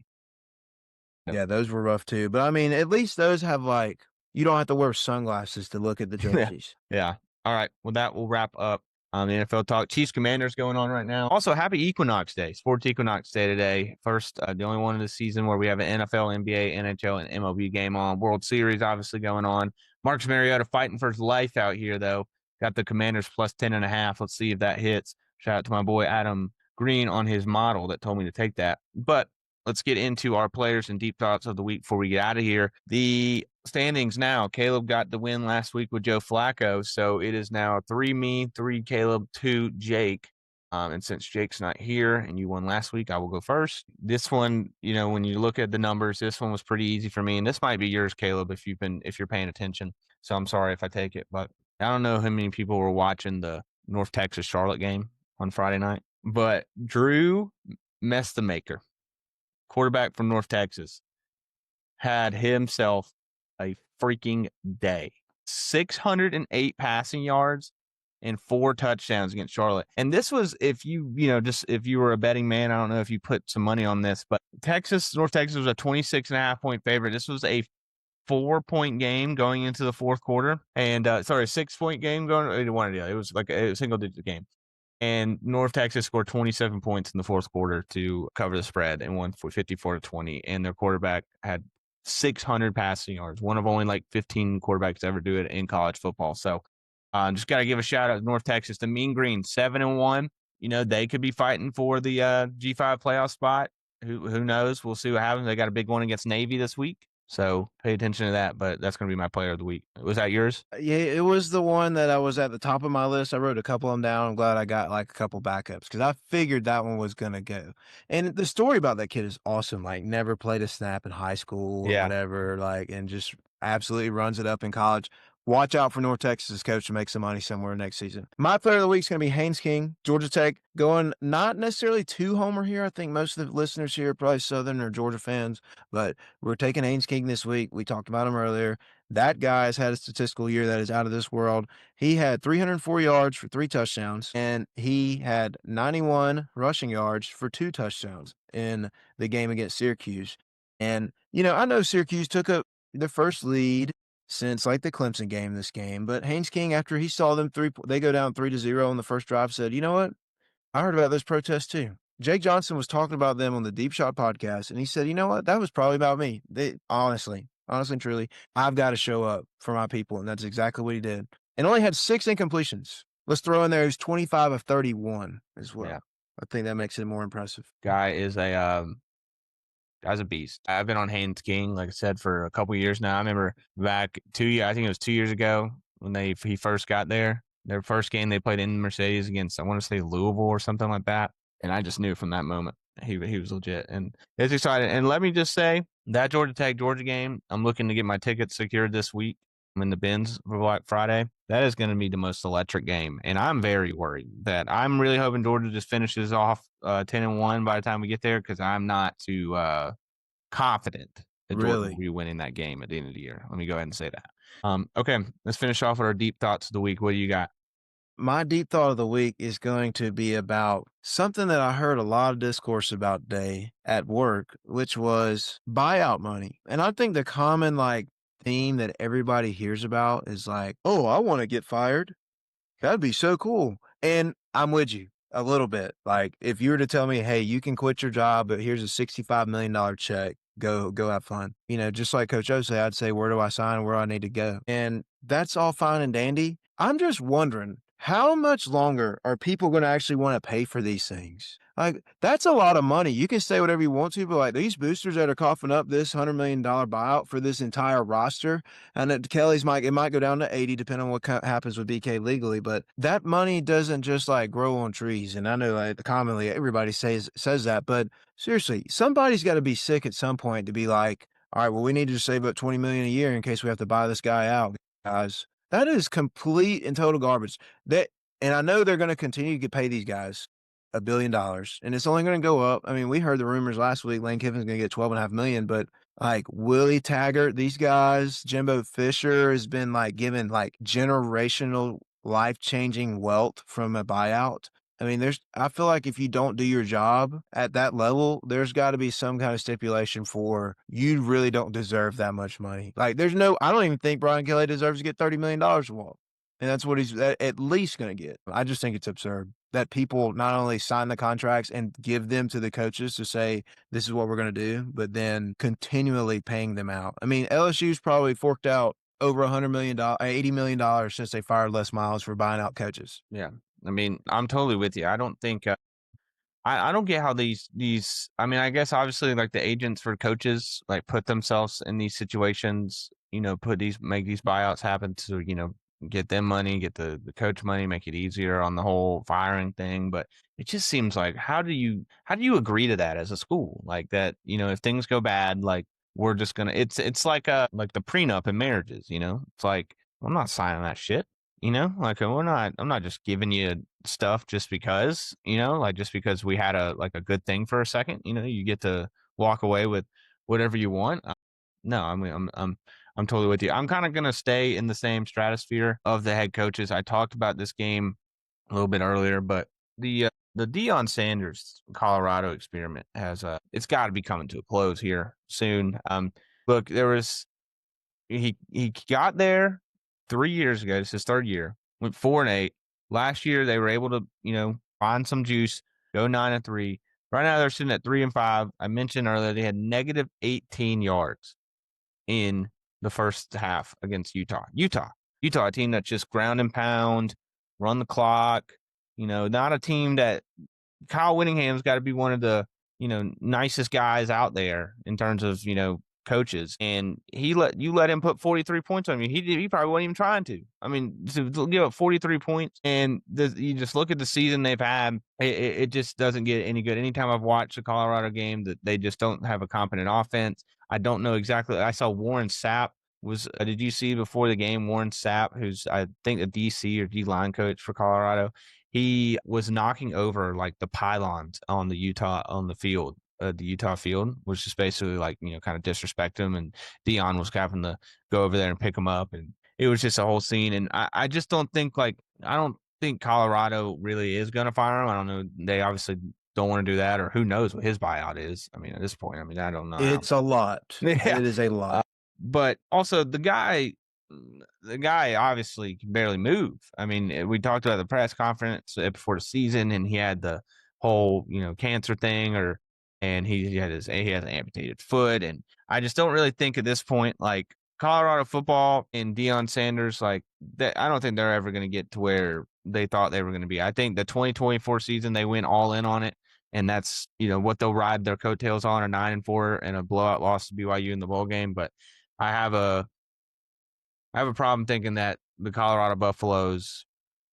Yeah, those were rough too. But I mean, at least those have like you don't have to wear sunglasses to look at the Yeah. jerseys. Yeah. All right. Well, that will wrap up the NFL talk. Chiefs Commanders going on right now. Also, happy Equinox Day, Sports Equinox Day today. First, the only one of the season where we have an NFL, NBA, NHL, and MLB game on. World Series obviously going on. Marcus Mariota fighting for his life out here, though. Got the Commanders plus 10.5. Let's see if that hits. Shout out to my boy Adam Green on his model that told me to take that. But let's get into our players and deep thoughts of the week before we get out of here. The standings now. Caleb got the win last week with Joe Flacco, so it is now 3 me, 3 Caleb, 2 Jake. And since Jake's not here and you won last week, I will go first. This one, when you look at the numbers, this one was pretty easy for me, and this might be yours, Caleb, if you're paying attention. So I'm sorry if I take it, but I don't know how many people were watching the North Texas Charlotte game on Friday night, but Drew Mestamaker, quarterback from North Texas, had himself a freaking day. 608 passing yards and 4 touchdowns against Charlotte. And this was, if you were a betting man, I don't know if you put some money on this, but North Texas was a 26.5 point favorite. This was a 4-point game going into the fourth quarter. And, a 6-point game going, one or the other. It was like a single digit game. And North Texas scored 27 points in the fourth quarter to cover the spread and won 54-20. And their quarterback had 600 passing yards, one of only like 15 quarterbacks to ever do it in college football. So just got to give a shout out to North Texas. The Mean Green, 7-1. They could be fighting for the G5 playoff spot. Who knows? We'll see what happens. They got a big one against Navy this week. So pay attention to that, but that's going to be my player of the week. Was that yours? Yeah, it was the one that I was at the top of my list. I wrote a couple of them down. I'm glad I got like a couple backups because I figured that one was going to go. And the story about that kid is awesome. Like never played a snap in high school or whatever, like, and just absolutely runs it up in college. Watch out for North Texas coach to make some money somewhere next season. My player of the week is going to be Haynes King, Georgia Tech, going not necessarily too homer here. I think most of the listeners here are probably Southern or Georgia fans, but we're taking Haynes King this week. We talked about him earlier. That guy has had a statistical year that is out of this world. He had 304 yards for 3 touchdowns, and he had 91 rushing yards for 2 touchdowns in the game against Syracuse. And, I know Syracuse took up the first lead since like the Clemson game this game, but Haynes King, after he saw them they go down 3-0 on the first drive, said, you know what? I heard about those protests too. Jake Johnson was talking about them on the Deep Shot podcast, and he said, you know what? That was probably about me. Honestly and truly, I've got to show up for my people, and that's exactly what he did. And only had 6 incompletions. Let's throw in there he's 25 of 31 as well. Yeah. I think that makes it more impressive. Guy's a beast. I've been on Haynes King, like I said, for a couple years now. I remember back I think it was 2 years ago when he first got there. Their first game they played in Mercedes against, I want to say Louisville or something like that. And I just knew from that moment he was legit. And it's exciting. And let me just say, that Georgia game, I'm looking to get my tickets secured this week. I'm in the bins for Black Friday. That is going to be the most electric game. And I'm very worried that I'm really hoping Georgia just finishes off 10-1 by the time we get there, because I'm not too confident that Georgia will be winning that game at the end of the year. Let me go ahead and say that. Okay, let's finish off with our deep thoughts of the week. What do you got? My deep thought of the week is going to be about something that I heard a lot of discourse about today at work, which was buyout money. And I think the common theme that everybody hears about is like, oh, I want to get fired. That'd be so cool. And I'm with you a little bit. Like if you were to tell me, hey, you can quit your job, but here's a $65 million check. Go have fun. Just like Coach O said, I'd say, where do I sign? Where do I need to go? And that's all fine and dandy. I'm just wondering, how much longer are people going to actually want to pay for these things? Like, that's a lot of money. You can say whatever you want to, but like these boosters that are coughing up this $100 million buyout for this entire roster, and it might go down to 80 depending on what happens with BK legally, but that money doesn't just grow on trees. And I know commonly everybody says that, but seriously, somebody's got to be sick at some point to be like, all right, well, we need to save up $20 million a year in case we have to buy this guy out, guys. That is complete and total garbage. And I know they're going to continue to pay these guys $1 billion, and it's only going to go up. I mean, we heard the rumors last week Lane Kiffin's going to get $12.5 million, but Willie Taggart, these guys, Jimbo Fisher has been given generational life-changing wealth from a buyout. I mean, I feel like if you don't do your job at that level, there's got to be some kind of stipulation for you really don't deserve that much money. Like, I don't even think Brian Kelly deserves to get $30 million a walk. And that's what he's at least going to get. I just think it's absurd that people not only sign the contracts and give them to the coaches to say, this is what we're going to do, but then continually paying them out. I mean, LSU's probably forked out over $100 million, $80 million since they fired Les Miles for buying out coaches. Yeah. I mean, I'm totally with you. I don't think I don't get how these I mean, I guess obviously like the agents for coaches like put themselves in these situations, make these buyouts happen to, get them money, get the coach money, make it easier on the whole firing thing. But it just seems like how do you agree to that as a school? Like that, if things go bad, like we're just gonna it's like the prenup in marriages, It's like I'm not signing that shit. Like I'm not just giving you stuff just because, like just because we had a good thing for a second, you get to walk away with whatever you want. No, I mean I'm totally with you. I'm kind of going to stay in the same stratosphere of the head coaches. I talked about this game a little bit earlier, but the Deion Sanders Colorado experiment it's got to be coming to a close here soon. Look, he got there 3 years ago. This is his third year. Went 4-8. Last year they were able to, find some juice, go 9-3. Right now they're sitting at 3-5. I mentioned earlier they had negative 18 yards in the first half against Utah. Utah, a team that just ground and pound, run the clock. Not a team that Kyle Whittingham's got to be one of the, nicest guys out there in terms of, coaches. And you let him put 43 points on you. He probably wasn't even trying to. I mean, to give up 43 points and you just look at the season they've had, it just doesn't get any good. Anytime I've watched a Colorado game, that they just don't have a competent offense. I don't know exactly. I saw Warren Sapp did you see before the game, Warren Sapp, who's I think a DC or D line coach for Colorado, he was knocking over like the pylons on the Utah field, which is basically like, kind of disrespect him. And Deion was having to go over there and pick him up. And it was just a whole scene. And I just don't think I don't think Colorado really is going to fire him. I don't know. They obviously don't want to do that, or who knows what his buyout is. I mean, at this point, I mean, I don't know. It's a lot. Yeah. It is a lot. But also the guy obviously can barely move. I mean, we talked about the press conference before the season, and he had the whole, cancer thing, and he has an amputated foot. And I just don't really think at this point, like Colorado football and Deion Sanders, like that, I don't think they're ever going to get to where they thought they were going to be. I think the 2024 season, they went all in on it. And that's, what they'll ride their coattails on, a 9-4 and a blowout loss to BYU in the bowl game. But I have a problem thinking that the Colorado Buffaloes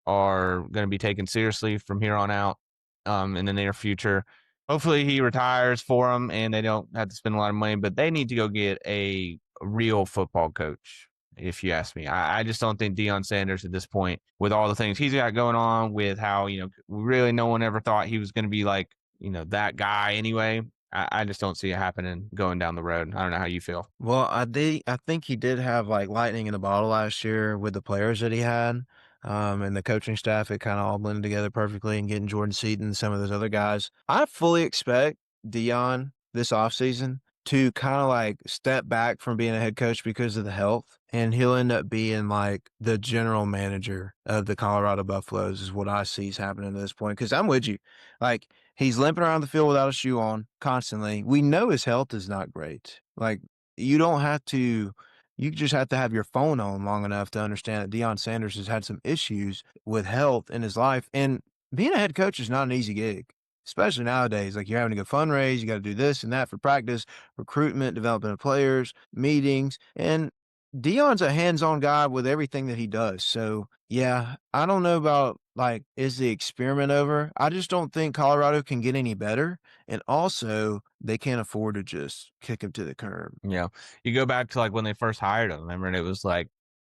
are going to be taken seriously from here on out in the near future. Hopefully he retires for them and they don't have to spend a lot of money, but they need to go get a real football coach, if you ask me. I just don't think Deion Sanders at this point, with all the things he's got going on, with how, really no one ever thought he was going to be like, that guy anyway. I just don't see it happening going down the road. I don't know how you feel. Well, I think he did have like lightning in a bottle last year with the players that he had. And the coaching staff, it kind of all blended together perfectly, and getting Jordan Seaton and some of those other guys. I fully expect Deion this offseason to kind of like step back from being a head coach because of the health, and he'll end up being like the general manager of the Colorado Buffaloes is what I see is happening at this point. Because I'm with you. Like, he's limping around the field without a shoe on constantly. We know his health is not great. Like, you don't have to you just have to have your phone on long enough to understand that Deion Sanders has had some issues with health in his life. And being a head coach is not an easy gig, especially nowadays. Like, you're having to go fundraise, you got to do this and that for practice, recruitment, development of players, meetings. And Deion's a hands-on guy with everything that he does. So, yeah, I don't know about, like, is the experiment over? I just don't think Colorado can get any better. And also, they can't afford to just kick him to the curb. Yeah. You go back to like when they first hired him. Remember, and it was like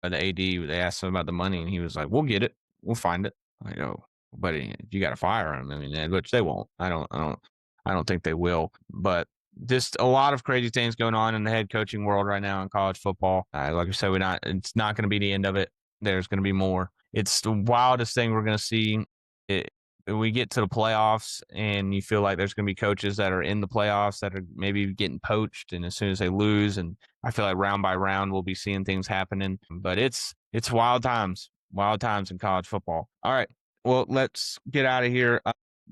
the AD, they asked him about the money and he was like, we'll get it. We'll find it. I go, but you got to fire him. I mean, which they won't. I don't think they will. But just a lot of crazy things going on in the head coaching world right now in college football. Like I said, it's not going to be the end of it. There's going to be more. It's the wildest thing we're going to see. we get to the playoffs and you feel like there's going to be coaches that are in the playoffs that are maybe getting poached, and as soon as they lose, and I feel like round by round we'll be seeing things happening. But it's wild times in college football. All right, well, let's get out of here.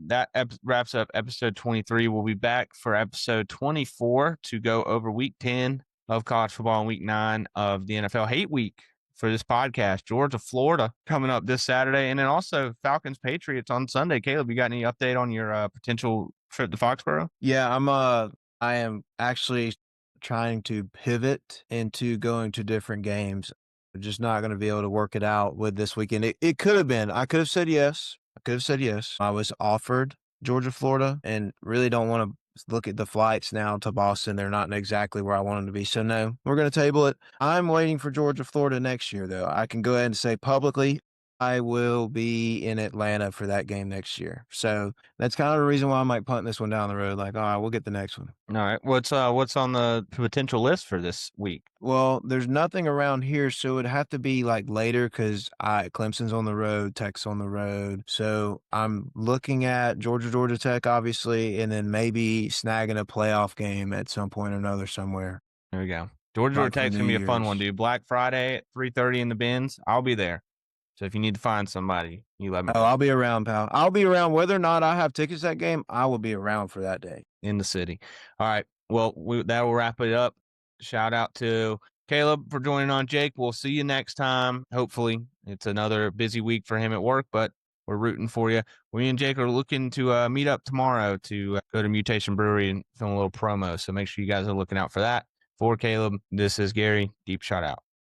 That wraps up episode 23. We'll be back for episode 24 to go over week 10 of college football and week 9 of the NFL hate week for this podcast. Georgia, Florida coming up this Saturday, and then also Falcons, Patriots on Sunday. Caleb, you got any update on your potential trip to Foxborough? Yeah, I am actually trying to pivot into going to different games. I'm just not going to be able to work it out with this weekend. It could have been. I could have said yes. I was offered Georgia, Florida, and really don't want to look at the flights now to Boston. They're not exactly where I want them to be. So no, we're going to table it. I'm waiting for Georgia, Florida next year, though. I can go ahead and say publicly I will be in Atlanta for that game next year. So that's kind of the reason why I might punt this one down the road. Like, all right, we'll get the next one. All right. What's on the potential list for this week? Well, there's nothing around here, so it'd have to be like later because Clemson's on the road, Tech's on the road. So I'm looking at Georgia Tech, obviously, and then maybe snagging a playoff game at some point or another somewhere. There we go. Georgia Tech's gonna be a fun one, dude. Black Friday at 3:30 in the Bins. I'll be there. So if you need to find somebody, you let me know. Oh, I'll be around, pal. I'll be around. Whether or not I have tickets that game, I will be around for that day. In the city. All right. Well, that will wrap it up. Shout out to Caleb for joining on. Jake, we'll see you next time. Hopefully, it's another busy week for him at work, but we're rooting for you. We and Jake are looking to meet up tomorrow to go to Mutation Brewery and film a little promo. So make sure you guys are looking out for that. For Caleb, this is Gary. Deep shout out.